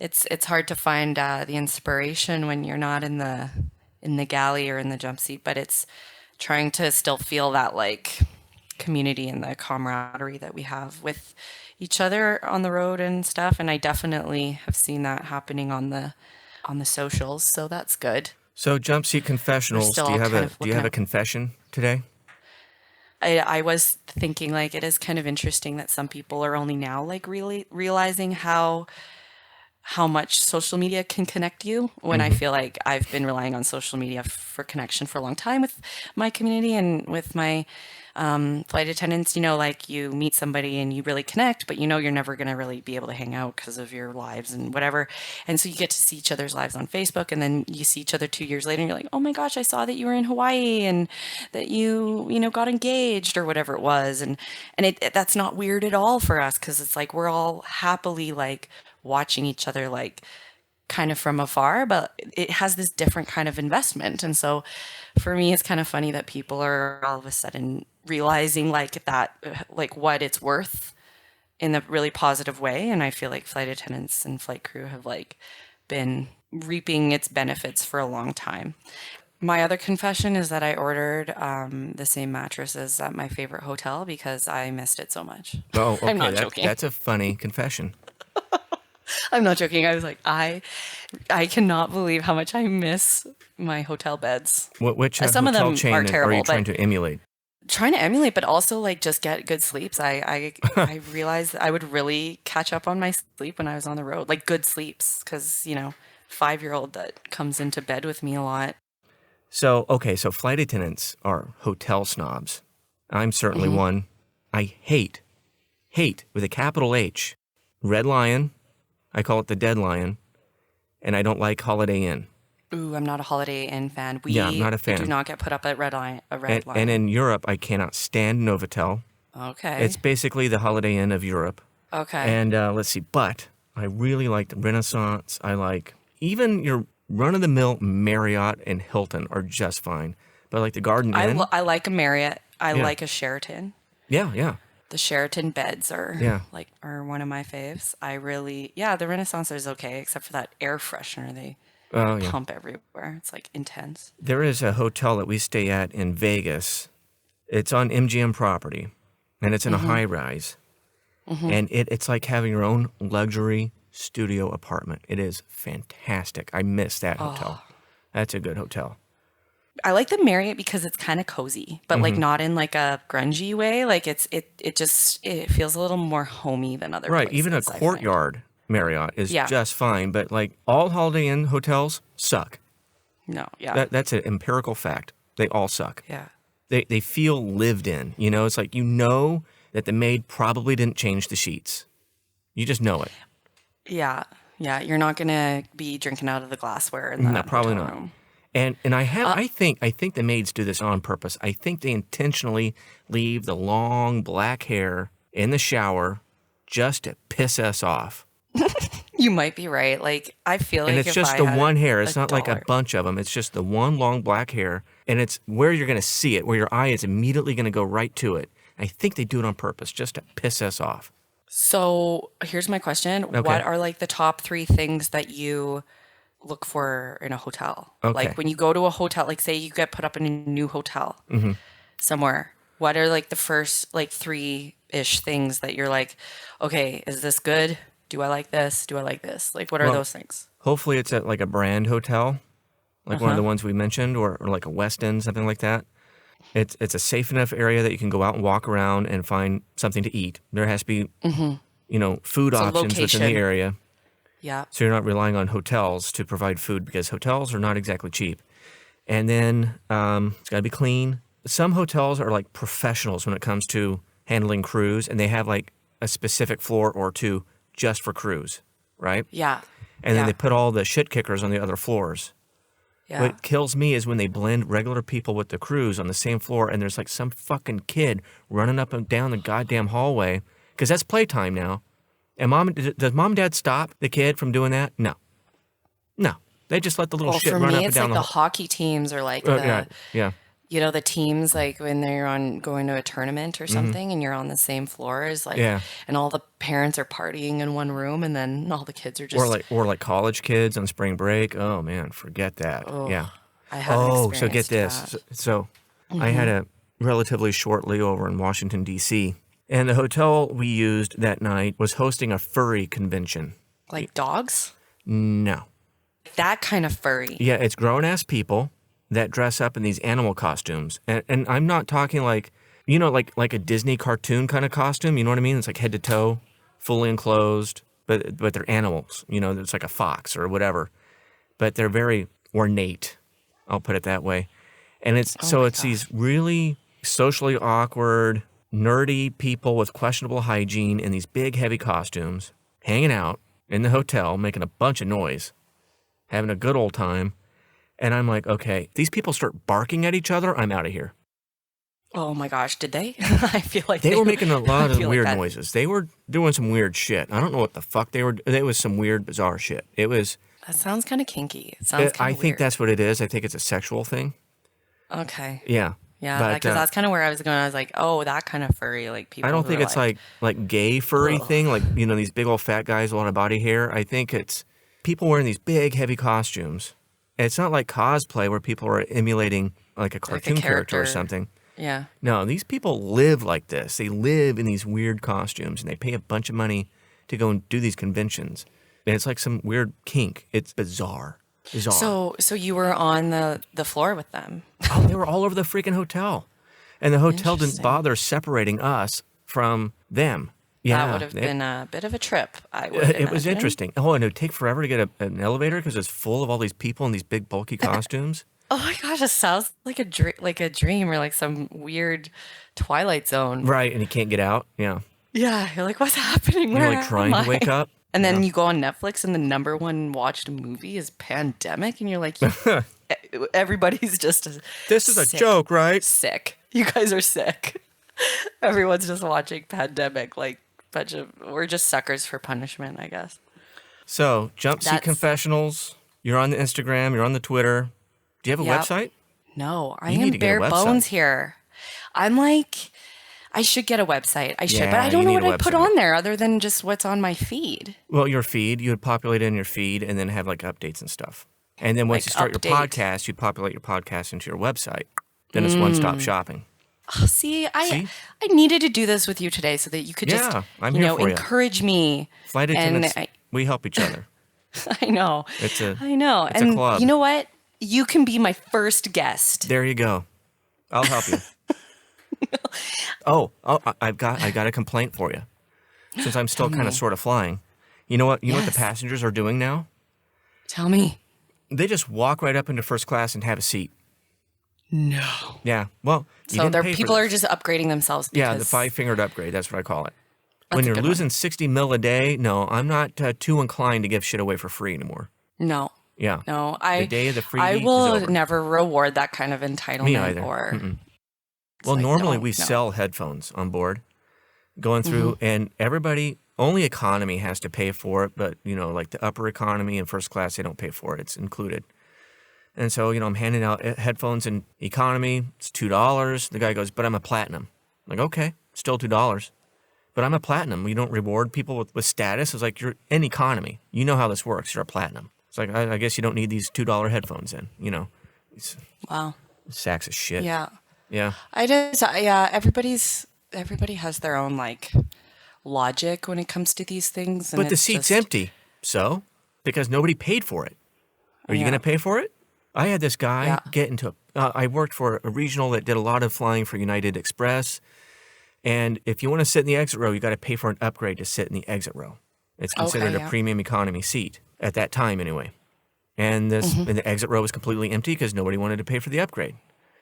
Speaker 2: It's hard to find the inspiration when you're not in the galley or in the jump seat, but it's trying to still feel that like community and the camaraderie that we have with each other on the road and stuff. And I definitely have seen that happening on the socials, so that's good.
Speaker 1: So, Jumpseat Confessionals,
Speaker 2: still
Speaker 1: do you have
Speaker 2: kind of
Speaker 1: a
Speaker 2: looking at-
Speaker 1: confession today?
Speaker 2: I was thinking like it is kind of interesting that some people are only now like really realizing how much social media can connect you, when I feel like I've been relying on social media for connection for a long time with my community and with my flight attendants. Like you meet somebody and you really connect, but you're never going to really be able to hang out because of your lives and whatever. And so you get to see each other's lives on Facebook, and then you see each other 2 years later and you're like, oh my gosh, I saw that you were in Hawaii and that you got engaged or whatever it was. And that's not weird at all for us, because it's like we're all happily like watching each other like kind of from afar, but it has this different kind of investment. And so for me, it's kind of funny that people are all of a sudden realizing like that, like what it's worth in a really positive way. And I feel like flight attendants and flight crew have like been reaping its benefits for a long time. My other confession is that I ordered the same mattresses at my favorite hotel because I missed it so much.
Speaker 1: Oh, okay.
Speaker 2: I'm not joking.
Speaker 1: That's a funny confession.
Speaker 2: I'm not joking. I was like, I cannot believe how much I miss my hotel beds.
Speaker 1: Which
Speaker 2: Some of
Speaker 1: hotel
Speaker 2: them
Speaker 1: chain
Speaker 2: are
Speaker 1: are
Speaker 2: terrible,
Speaker 1: you trying
Speaker 2: but
Speaker 1: to emulate?
Speaker 2: trying to emulate, but also like just get good sleeps. I realized I would really catch up on my sleep when I was on the road, like good sleeps, because 5-year-old that comes into bed with me a lot.
Speaker 1: So flight attendants are hotel snobs. I'm certainly one. I hate with a capital H, Red Lion. I call it the Dead Lion, and I don't like Holiday Inn.
Speaker 2: Ooh, I'm not a Holiday Inn fan.
Speaker 1: Yeah, I'm not a fan.
Speaker 2: Do not get put up at Red Lion.
Speaker 1: And in Europe, I cannot stand Novotel.
Speaker 2: Okay.
Speaker 1: It's basically the Holiday Inn of Europe.
Speaker 2: Okay.
Speaker 1: And let's see, but I really like the Renaissance. I like even your run-of-the-mill Marriott and Hilton are just fine. But I like the Garden Inn.
Speaker 2: I like a Marriott. I
Speaker 1: Yeah.
Speaker 2: like a Sheraton.
Speaker 1: Yeah.
Speaker 2: The Sheraton beds are
Speaker 1: Yeah.
Speaker 2: are one of my faves. The Renaissance is okay, except for that air freshener they
Speaker 1: Oh, yeah.
Speaker 2: pump everywhere. It's like intense.
Speaker 1: There is a hotel that we stay at in Vegas. It's on MGM property, and it's in a high-rise. And it's like having your own luxury studio apartment. It is fantastic. I miss that hotel. That's a good hotel.
Speaker 2: I like the Marriott because it's kind of cozy, but like not in like a grungy way. Like it feels a little more homey than other
Speaker 1: Right,
Speaker 2: places.
Speaker 1: even a
Speaker 2: I find.
Speaker 1: courtyard Marriott is just fine, but like all Holiday Inn hotels suck.
Speaker 2: No, yeah.
Speaker 1: That's an empirical fact. They all suck.
Speaker 2: Yeah.
Speaker 1: They feel lived in. You know, it's like you know that the maid probably didn't change the sheets. You just know it.
Speaker 2: Yeah. Yeah. You're not going to be drinking out of the glassware in that
Speaker 1: probably
Speaker 2: hotel
Speaker 1: not.
Speaker 2: room.
Speaker 1: And I think the maids do this on purpose. I think they intentionally leave the long black hair in the shower just to piss us off.
Speaker 2: You might be right. Like, I feel like
Speaker 1: and it's
Speaker 2: if
Speaker 1: just
Speaker 2: I
Speaker 1: the
Speaker 2: had
Speaker 1: one hair. It's not
Speaker 2: $1,
Speaker 1: like a bunch of them. It's just the one long black hair, and it's where you're going to see it, where your eye is immediately going to go right to it. I think they do it on purpose, just to piss us off.
Speaker 2: So here's my question.
Speaker 1: Okay.
Speaker 2: What are like the top 3 things that you look for in a hotel?
Speaker 1: Okay.
Speaker 2: Like when you go to a hotel, like say you get put up in a new hotel somewhere, what are like the first like 3-ish things that you're like, okay, is this good? Do I like this? Do I like this? Like, what are those things?
Speaker 1: Hopefully it's at like a brand hotel, like one of the ones we mentioned, or like a West End, something like that. It's a safe enough area that you can go out and walk around and find something to eat. There has to be, food options within the area.
Speaker 2: Yeah.
Speaker 1: So you're not relying on hotels to provide food because hotels are not exactly cheap. And then it's got to be clean. Some hotels are like professionals when it comes to handling crews, and they have like a specific floor or two just for crews, right?
Speaker 2: Yeah.
Speaker 1: And then they put all the shit kickers on the other floors.
Speaker 2: Yeah.
Speaker 1: What kills me is when they blend regular people with the crews on the same floor, and there's like some fucking kid running up and down the goddamn hallway, because that's playtime now. And does mom and dad stop the kid from doing that? No. They just let the little shit run up and down
Speaker 2: for me, it's like the hockey teams or like the teams like when they're going to a tournament or something and you're on the same floor as like, and all the parents are partying in one room and then all the kids are just.
Speaker 1: Or like college kids on spring break. Oh man, forget that. Yeah.
Speaker 2: I haven't
Speaker 1: so get this.
Speaker 2: that.
Speaker 1: So I had a relatively short layover in Washington, D.C., and the hotel we used that night was hosting a furry convention.
Speaker 2: Like dogs?
Speaker 1: No.
Speaker 2: That kind of furry.
Speaker 1: Yeah, it's grown-ass people that dress up in these animal costumes. And I'm not talking like, like a Disney cartoon kind of costume. You know what I mean? It's like head to toe, fully enclosed, but they're animals. It's like a fox or whatever. But they're very ornate, I'll put it that way. And it's these really socially awkward, nerdy people with questionable hygiene in these big, heavy costumes, hanging out in the hotel, making a bunch of noise, having a good old time. And I'm like, okay, these people start barking at each other, I'm out of here.
Speaker 2: Oh my gosh, did they? I feel like
Speaker 1: they were making a lot of weird noises. They were doing some weird shit. I don't know what the fuck they were. It was some weird, bizarre shit.
Speaker 2: That sounds kind of kinky. It sounds kind of weird.
Speaker 1: I think that's what it is. I think it's a sexual thing.
Speaker 2: Okay.
Speaker 1: Yeah.
Speaker 2: Yeah, because that's kind of where I was going. I was like, oh, that kind of furry, like people.
Speaker 1: I don't think it's like gay furry thing, like these big old fat guys with a lot of body hair. I think it's people wearing these big heavy costumes. And it's not like cosplay where people are emulating like a cartoon character or something.
Speaker 2: Yeah.
Speaker 1: No, these people live like this. They live in these weird costumes, and they pay a bunch of money to go and do these conventions. And it's like some weird kink. It's bizarre.
Speaker 2: So you were on the floor with them?
Speaker 1: Oh, they were all over the freaking hotel. And the hotel didn't bother separating us from them. Yeah,
Speaker 2: that would have been a bit of a trip, I would
Speaker 1: It was interesting. Oh, and it would take forever to get an elevator because it's full of all these people in these big, bulky costumes.
Speaker 2: Oh my gosh, it sounds like a dream or like some weird Twilight Zone.
Speaker 1: Right, and you can't get out. Yeah.
Speaker 2: Yeah, you're like, what's happening?
Speaker 1: You're like trying to wake up.
Speaker 2: And then you go on Netflix and the number one watched movie is Pandemic. And you're like, everybody's just
Speaker 1: this is a joke, right?
Speaker 2: Sick. You guys are sick. Everyone's just watching Pandemic. Like, we're just suckers for punishment, I guess.
Speaker 1: So, Jumpseat Confessionals. You're on the Instagram. You're on the Twitter. Do you have a website?
Speaker 2: No, I am bare bones here. I'm like, I should get a website. I should, but I don't know what I put on there other than just what's on my feed.
Speaker 1: Well, your feed, you would populate in your feed and then have like updates and stuff. And then once you start your podcast, you'd populate your podcast into your website. Then it's one-stop shopping.
Speaker 2: Oh, see, I needed to do this with you today so that you could just, encourage me.
Speaker 1: Flight attendants, we help each other.
Speaker 2: I know.
Speaker 1: I know. It's a club.
Speaker 2: You know what? You can be my first guest.
Speaker 1: There you go. I'll help you. I got a complaint for you. Since I'm still kind of sort of flying, You know what? You know what the
Speaker 2: Yes.
Speaker 1: passengers are doing now?
Speaker 2: Tell me.
Speaker 1: They just walk right up into first class and have a seat.
Speaker 2: No.
Speaker 1: Yeah. Well, you
Speaker 2: So
Speaker 1: didn't pay for
Speaker 2: people
Speaker 1: this.
Speaker 2: are just upgrading themselves because
Speaker 1: Yeah, the 5-fingered upgrade. That's what I call it.
Speaker 2: That's
Speaker 1: When
Speaker 2: a
Speaker 1: you're
Speaker 2: good
Speaker 1: losing
Speaker 2: one.
Speaker 1: 60 mil a day, no, I'm not too inclined to give shit away for free anymore.
Speaker 2: No.
Speaker 1: Yeah.
Speaker 2: No.
Speaker 1: The day of the freebie
Speaker 2: I
Speaker 1: is
Speaker 2: will
Speaker 1: over.
Speaker 2: never reward that kind of entitlement
Speaker 1: Me either.
Speaker 2: or it's
Speaker 1: Well,
Speaker 2: like,
Speaker 1: normally
Speaker 2: no,
Speaker 1: we
Speaker 2: no.
Speaker 1: sell headphones on board, going through, and everybody, only economy has to pay for it, but, like the upper economy and first class, they don't pay for it. It's included. And so, I'm handing out headphones in economy. It's $2. The guy goes, but I'm a platinum. I'm like, okay, still $2. But I'm a platinum. We don't reward people with status. It's like, you're in economy. You know how this works. You're a platinum. It's like, I guess you don't need these $2 headphones in, It's
Speaker 2: Wow.
Speaker 1: sacks of shit.
Speaker 2: Yeah.
Speaker 1: Yeah.
Speaker 2: Everybody has their own logic when it comes to these things. And
Speaker 1: But the
Speaker 2: it's
Speaker 1: seat's
Speaker 2: just,
Speaker 1: empty. So? Because nobody paid for it. Are you
Speaker 2: Yeah.
Speaker 1: going to pay for it? I had this guy
Speaker 2: Yeah.
Speaker 1: get into I worked for a regional that did a lot of flying for United Express. And if you want to sit in the exit row, you got to pay for an upgrade to sit in the exit row. It's considered
Speaker 2: Okay,
Speaker 1: a
Speaker 2: yeah.
Speaker 1: premium economy seat at that time anyway. And and the exit row was completely empty because nobody wanted to pay for the upgrade.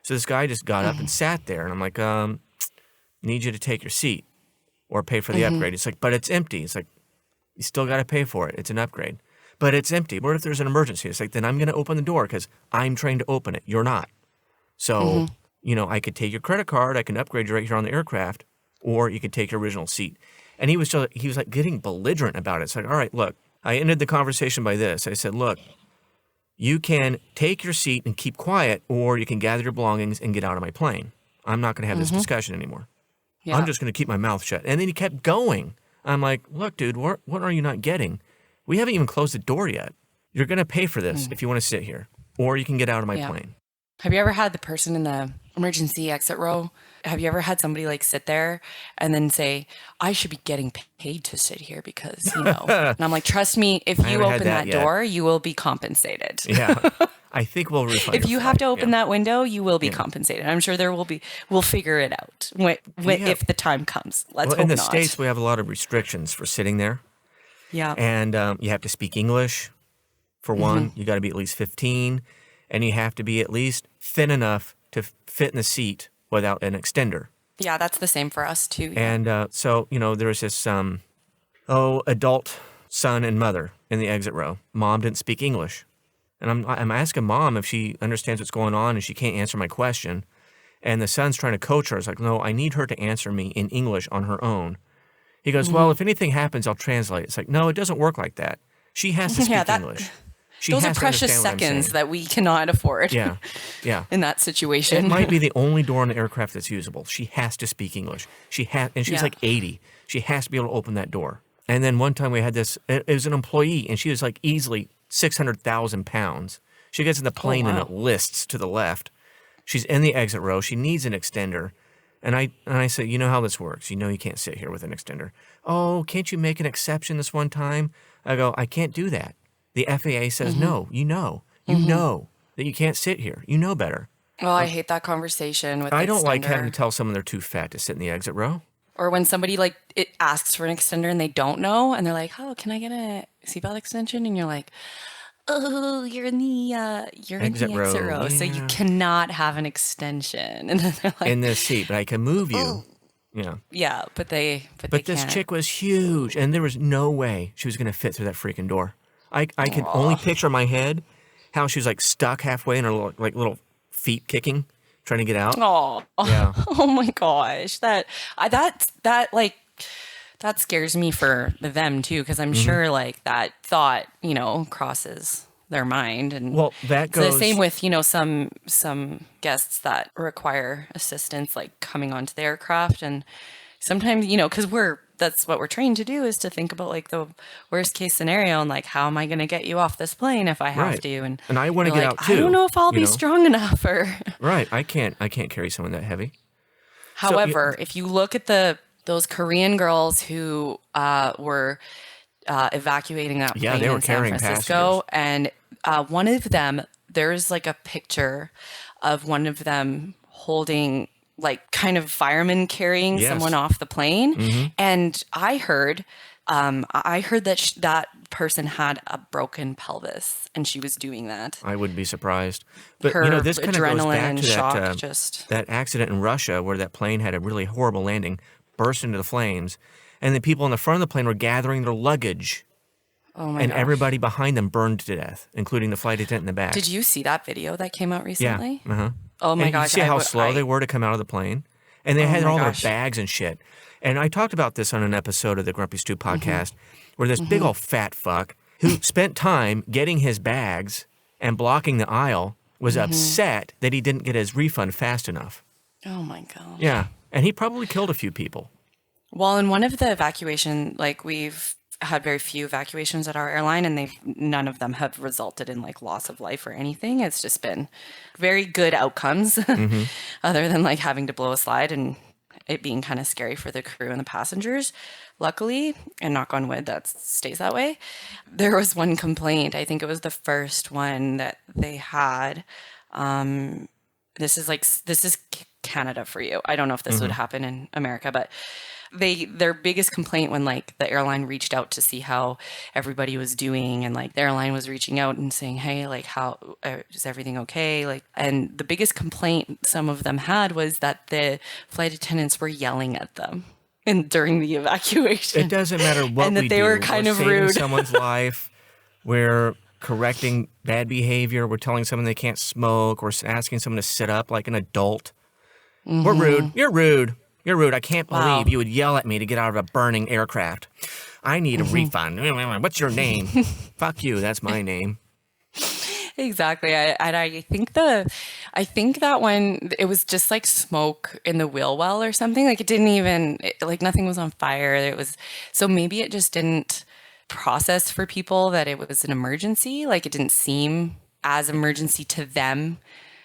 Speaker 1: So this guy just got up and sat there, and I'm like, need you to take your seat or pay for the upgrade. It's like, but it's empty. It's like, you still got to pay for it. It's an upgrade. But it's empty. What if there's an emergency? It's like, then I'm going to open the door because I'm trained to open it. You're not. So, I could take your credit card. I can upgrade you right here on the aircraft, or you could take your original seat. And he was like getting belligerent about it. It's like, all right, look, I ended the conversation by this. I said, look, you can take your seat and keep quiet, or you can gather your belongings and get out of my plane. I'm not going to have this discussion anymore.
Speaker 2: Yeah.
Speaker 1: I'm just going to keep my mouth shut. And then he kept going. I'm like, look, dude, what are you not getting? We haven't even closed the door yet. You're going to pay for this if you want to sit here, or you can get out of my plane.
Speaker 2: Have you ever had the person in the emergency exit row? Have you ever had somebody sit there and then say, I should be getting paid to sit here because, and I'm like, trust me, if you
Speaker 1: haven't had
Speaker 2: open
Speaker 1: that
Speaker 2: that
Speaker 1: yet.
Speaker 2: door, you will be compensated.
Speaker 1: Yeah. I think we'll refund
Speaker 2: If
Speaker 1: your
Speaker 2: you
Speaker 1: flight.
Speaker 2: have to open
Speaker 1: Yeah.
Speaker 2: that window, you will be compensated. I'm sure we'll figure it out if the time comes. Let's
Speaker 1: Well,
Speaker 2: hope
Speaker 1: in the
Speaker 2: not.
Speaker 1: States, we have a lot of restrictions for sitting there.
Speaker 2: Yeah.
Speaker 1: And you have to speak English, for one. You got to be at least 15. And you have to be at least thin enough to fit in the seat without an extender.
Speaker 2: Yeah, that's the same for us too. Yeah.
Speaker 1: And so, there's this adult son and mother in the exit row. Mom didn't speak English. And I'm asking mom if she understands what's going on, and she can't answer my question. And the son's trying to coach her. It's like, no, I need her to answer me in English on her own. He goes, well, if anything happens, I'll translate. It's like, no, it doesn't work like that. She has to speak English. She
Speaker 2: Those are
Speaker 1: has to
Speaker 2: precious
Speaker 1: understand what I'm
Speaker 2: seconds
Speaker 1: saying.
Speaker 2: that we cannot afford.
Speaker 1: Yeah, yeah.
Speaker 2: In that situation.
Speaker 1: It might be the only door on the aircraft that's usable. She has to speak English. And she's like 80. She has to be able to open that door. And then one time we had this, it was an employee, and she was like easily 600,000 pounds. She gets in the plane and it lists to the left. She's in the exit row. She needs an extender. And I said, you know how this works. You know you can't sit here with an extender. Oh, can't you make an exception this one time? I go, I can't do that. The FAA says, no, you know that you can't sit here. You know better.
Speaker 2: Oh, I hate that conversation with
Speaker 1: I don't like having to
Speaker 2: extender.
Speaker 1: tell someone they're too fat to sit in the exit row.
Speaker 2: Or when somebody it asks for an extender and they don't know, and they're like, "Oh, can I get a seatbelt extension?" And you're like, "Oh, you're in the
Speaker 1: Exit
Speaker 2: exit
Speaker 1: row,
Speaker 2: row, so you
Speaker 1: yeah.
Speaker 2: cannot have an extension." And then they're like,
Speaker 1: In this seat, but I can move you. Yeah.
Speaker 2: "Yeah, but they
Speaker 1: But this
Speaker 2: can't."
Speaker 1: chick was huge, and there was no way she was going to fit through that freaking door. I could only picture in my head how she was like stuck halfway in her little feet kicking, trying to get out.
Speaker 2: Oh,
Speaker 1: Yeah.
Speaker 2: oh my gosh, that scares me for them too, because I'm sure that thought crosses their mind, and
Speaker 1: Well, that
Speaker 2: it's the
Speaker 1: goes
Speaker 2: same with some guests that require assistance, like coming onto the aircraft, and sometimes because that's what we're trained to do, is to think about the worst case scenario and how am I going to get you off this plane if I have
Speaker 1: Right.
Speaker 2: to, and
Speaker 1: I want to
Speaker 2: you're
Speaker 1: get
Speaker 2: like,
Speaker 1: out too.
Speaker 2: I don't know if I'll be
Speaker 1: know?
Speaker 2: strong enough, or
Speaker 1: Right. I can't carry someone that heavy.
Speaker 2: However, if you look at those Korean girls who were evacuating that
Speaker 1: Yeah,
Speaker 2: plane
Speaker 1: they were
Speaker 2: in San
Speaker 1: carrying
Speaker 2: Francisco, and one of them, there's a picture of one of them holding kind of firemen carrying
Speaker 1: Yes.
Speaker 2: someone off the plane, and I heard I heard that that person had a broken pelvis and she was doing that.
Speaker 1: I wouldn't be surprised. But,
Speaker 2: Her
Speaker 1: this kind of goes
Speaker 2: adrenaline
Speaker 1: back
Speaker 2: and
Speaker 1: to
Speaker 2: shock just...
Speaker 1: that accident in Russia where that plane had a really horrible landing, burst into the flames, and the people in the front of the plane were gathering their luggage.
Speaker 2: Oh my
Speaker 1: And
Speaker 2: gosh.
Speaker 1: everybody behind them burned to death, including the flight attendant in the back.
Speaker 2: Did you see that video that came out recently?
Speaker 1: Yeah. Uh-huh.
Speaker 2: Oh my
Speaker 1: and
Speaker 2: gosh.
Speaker 1: You see how slow they were to come out of the plane? And they had
Speaker 2: my
Speaker 1: all
Speaker 2: gosh.
Speaker 1: their bags and shit. And I talked about this on an episode of the Grumpy Stew podcast, where this big old fat fuck who spent time getting his bags and blocking the aisle was upset that he didn't get his refund fast enough.
Speaker 2: Oh my gosh.
Speaker 1: Yeah. And he probably killed a few people.
Speaker 2: Well, in one of the evacuation, like we've had very few evacuations at our airline, and none of them have resulted in like loss of life or anything. It's just been very good outcomes, other than like having to blow a slide and it being kind of scary for the crew and the passengers. Luckily, and knock on wood, that stays that way. There was one complaint. I think it was the first one that they had. This is Canada for you. I don't know if this would happen in America, but their biggest complaint when like the airline reached out to see how everybody was doing, and like the airline was reaching out and saying, hey, like how is everything okay? Like, and the biggest complaint some of them had was that the flight attendants were yelling at them and during the evacuation.
Speaker 1: It doesn't matter what
Speaker 2: and that
Speaker 1: we
Speaker 2: they
Speaker 1: do.
Speaker 2: were kind
Speaker 1: We're
Speaker 2: of
Speaker 1: saving
Speaker 2: rude.
Speaker 1: someone's life. We're correcting bad behavior. We're telling someone they can't smoke. We're asking someone to sit up like an adult. We're rude. You're rude. You're rude. I can't believe you would yell at me to get out of a burning aircraft. I need a refund. What's your name? Fuck you. That's my name.
Speaker 2: Exactly. I think that one, it was just like smoke in the wheel well or something. Like it didn't even, like nothing was on fire. So maybe it just didn't process for people that it was an emergency. Like it didn't seem as emergency to them.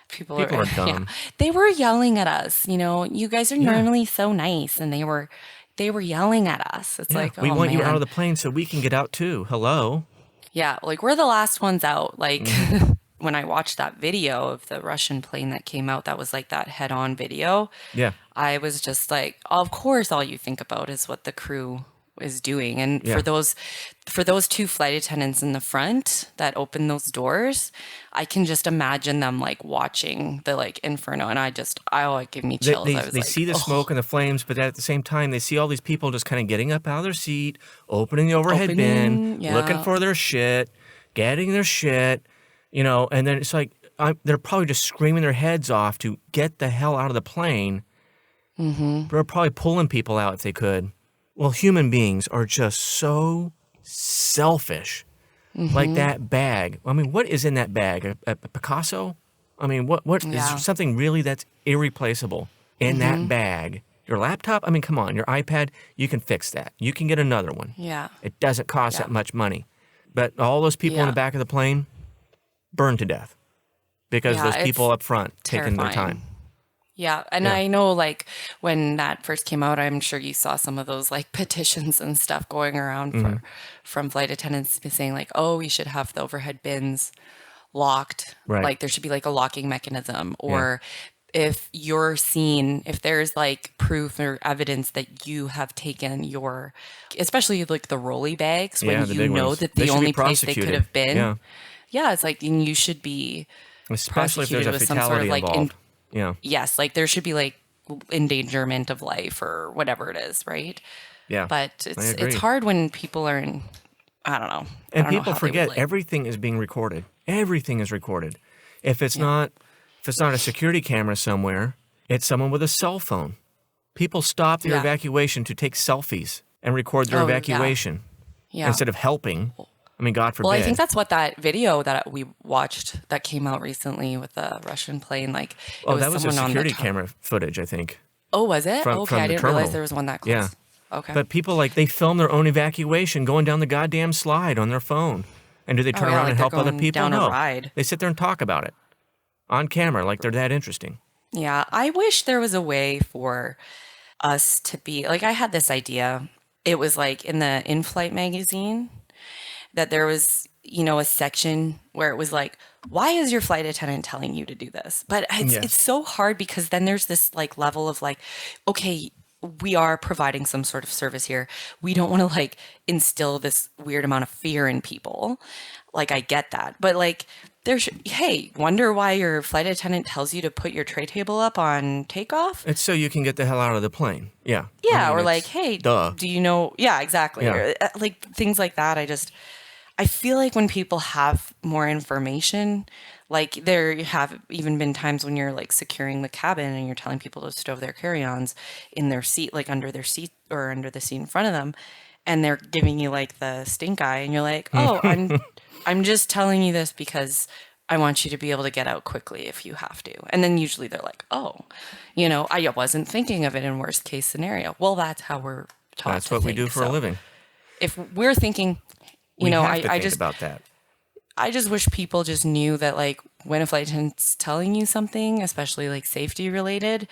Speaker 2: People are dumb. Yeah. They were yelling at us. You guys are normally so nice, and they were yelling at us. It's like,
Speaker 1: we want you out of the plane so we can get out too. Hello.
Speaker 2: Yeah, like we're the last ones out. Like when I watched that video of the Russian plane that came out, that was like that head-on video. Yeah, I was just like, of course, all you think about is what the crew is doing. And for those two flight attendants in the front that opened those doors, I can just imagine them like watching the like inferno, and it gave me chills.
Speaker 1: They see the smoke and the flames, but at the same time they see all these people just kind of getting up out of their seat, opening the overhead bin, looking for their shit, getting their shit, and then it's like they're probably just screaming their heads off to get the hell out of the plane. They're probably pulling people out if they could. Well, human beings are just so selfish. Like that bag. I mean, what is in that bag? A Picasso? I mean, what is something really that's irreplaceable in that bag? Your laptop? I mean, come on. Your iPad? You can fix that. You can get another one. Yeah. It doesn't cost that much money. But all those people in the back of the plane burned to death because those people up front taking their time.
Speaker 2: Yeah. And I know like when that first came out, I'm sure you saw some of those like petitions and stuff going around from flight attendants saying like, oh, we should have the overhead bins locked. Right. Like there should be like a locking mechanism, or if you're seen, if there's like proof or evidence that you have taken especially like the rolly bags, when you know that the only place they could have been. Yeah. It's like, and you should be
Speaker 1: especially if there's a fatality involved.
Speaker 2: Yes, like there should be like endangerment of life or whatever it is, right? Yeah. But it's hard when people are in, I don't know.
Speaker 1: And people forget everything is being recorded. Everything is recorded. If it's not a security camera somewhere, it's someone with a cell phone. People stop their evacuation to take selfies and record their evacuation instead of helping. I mean, God forbid.
Speaker 2: Well, I think that's what that video that we watched that came out recently with the Russian plane, like,
Speaker 1: that was a security camera footage, I think.
Speaker 2: Oh, was it? Okay, I didn't realize there was one that close. Yeah. Okay.
Speaker 1: But people, like, they film their own evacuation going down the goddamn slide on their phone. And do they turn around and help other people? No. They sit there and talk about it on camera like they're that interesting.
Speaker 2: Yeah, I wish there was a way for us to be, like, I had this idea. It was like in the in-flight magazine that there was, a section where it was like, why is your flight attendant telling you to do this? But it's so hard because then there's this like level of like, okay, we are providing some sort of service here. We don't want to like instill this weird amount of fear in people. Like, I get that. But like, hey, wonder why your flight attendant tells you to put your tray table up on takeoff?
Speaker 1: It's so you can get the hell out of the plane. Yeah.
Speaker 2: Yeah, or like, hey,
Speaker 1: duh.
Speaker 2: do you know? Yeah, exactly.
Speaker 1: Yeah.
Speaker 2: Or, like things like that. I feel like when people have more information, like there have even been times when you're like securing the cabin and you're telling people to stow their carry-ons in their seat, like under their seat or under the seat in front of them, and they're giving you like the stink eye, and you're like, oh, I'm just telling you this because I want you to be able to get out quickly if you have to. And then usually they're like, oh, I wasn't thinking of it in worst case scenario. Well, that's how we're taught.
Speaker 1: That's what we do for a living.
Speaker 2: If we're thinking,
Speaker 1: I just about that.
Speaker 2: I just wish people just knew that like when a flight attendant's telling you something, especially like safety related,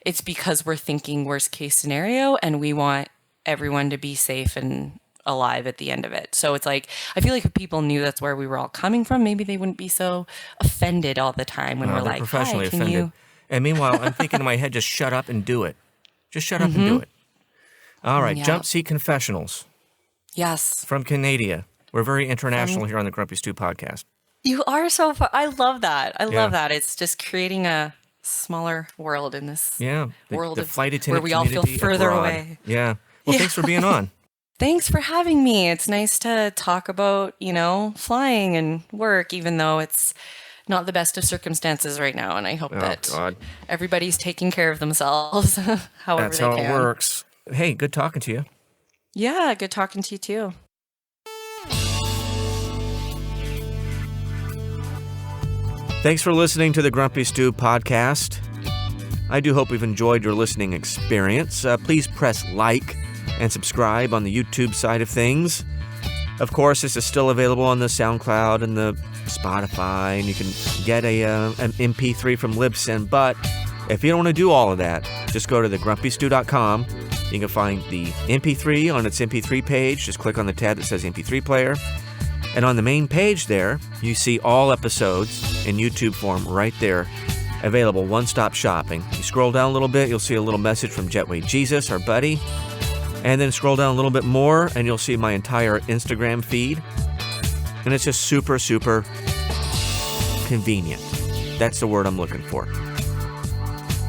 Speaker 2: it's because we're thinking worst case scenario and we want everyone to be safe and alive at the end of it. So it's like, I feel like if people knew that's where we were all coming from, maybe they wouldn't be so offended all the time when we're like,
Speaker 1: professionally
Speaker 2: hi, can
Speaker 1: offended.
Speaker 2: you?
Speaker 1: And meanwhile, I'm thinking in my head, just shut up and do it. Just shut up and do it. All right, Jumpseat Confessionals.
Speaker 2: Yes.
Speaker 1: From Canada. We're very international here on the Grumpy Stew Podcast.
Speaker 2: You are so far. I love that. I love that. It's just creating a smaller world in this world
Speaker 1: the flight attendant
Speaker 2: where we all feel further
Speaker 1: abroad.
Speaker 2: away.
Speaker 1: Yeah. Well, thanks for being on.
Speaker 2: Thanks for having me. It's nice to talk about, flying and work, even though it's not the best of circumstances right now. And I hope that everybody's taking care of themselves however
Speaker 1: That's
Speaker 2: they
Speaker 1: how
Speaker 2: can.
Speaker 1: it works. Hey, good talking to you.
Speaker 2: Yeah, good talking to you too.
Speaker 1: Thanks for listening to the Grumpy Stew Podcast. I do hope you've enjoyed your listening experience. Please press like and subscribe on the YouTube side of things. Of course, this is still available on the SoundCloud and the Spotify, and you can get an MP3 from Libsyn. But if you don't want to do all of that, just go to thegrumpystew.com. You can find the MP3 on its MP3 page. Just click on the tab that says MP3 player. And on the main page there, you see all episodes in YouTube form right there, available, one-stop shopping. You scroll down a little bit, you'll see a little message from Jetway Jesus, our buddy. And then scroll down a little bit more, and you'll see my entire Instagram feed. And it's just super, super convenient. That's the word I'm looking for.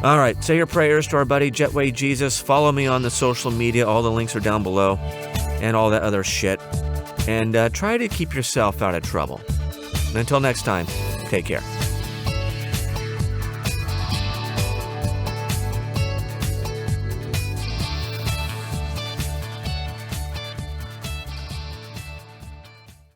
Speaker 1: All right, say your prayers to our buddy Jetway Jesus. Follow me on the social media. All the links are down below, and all that other shit. And try to keep yourself out of trouble. And until next time, take care.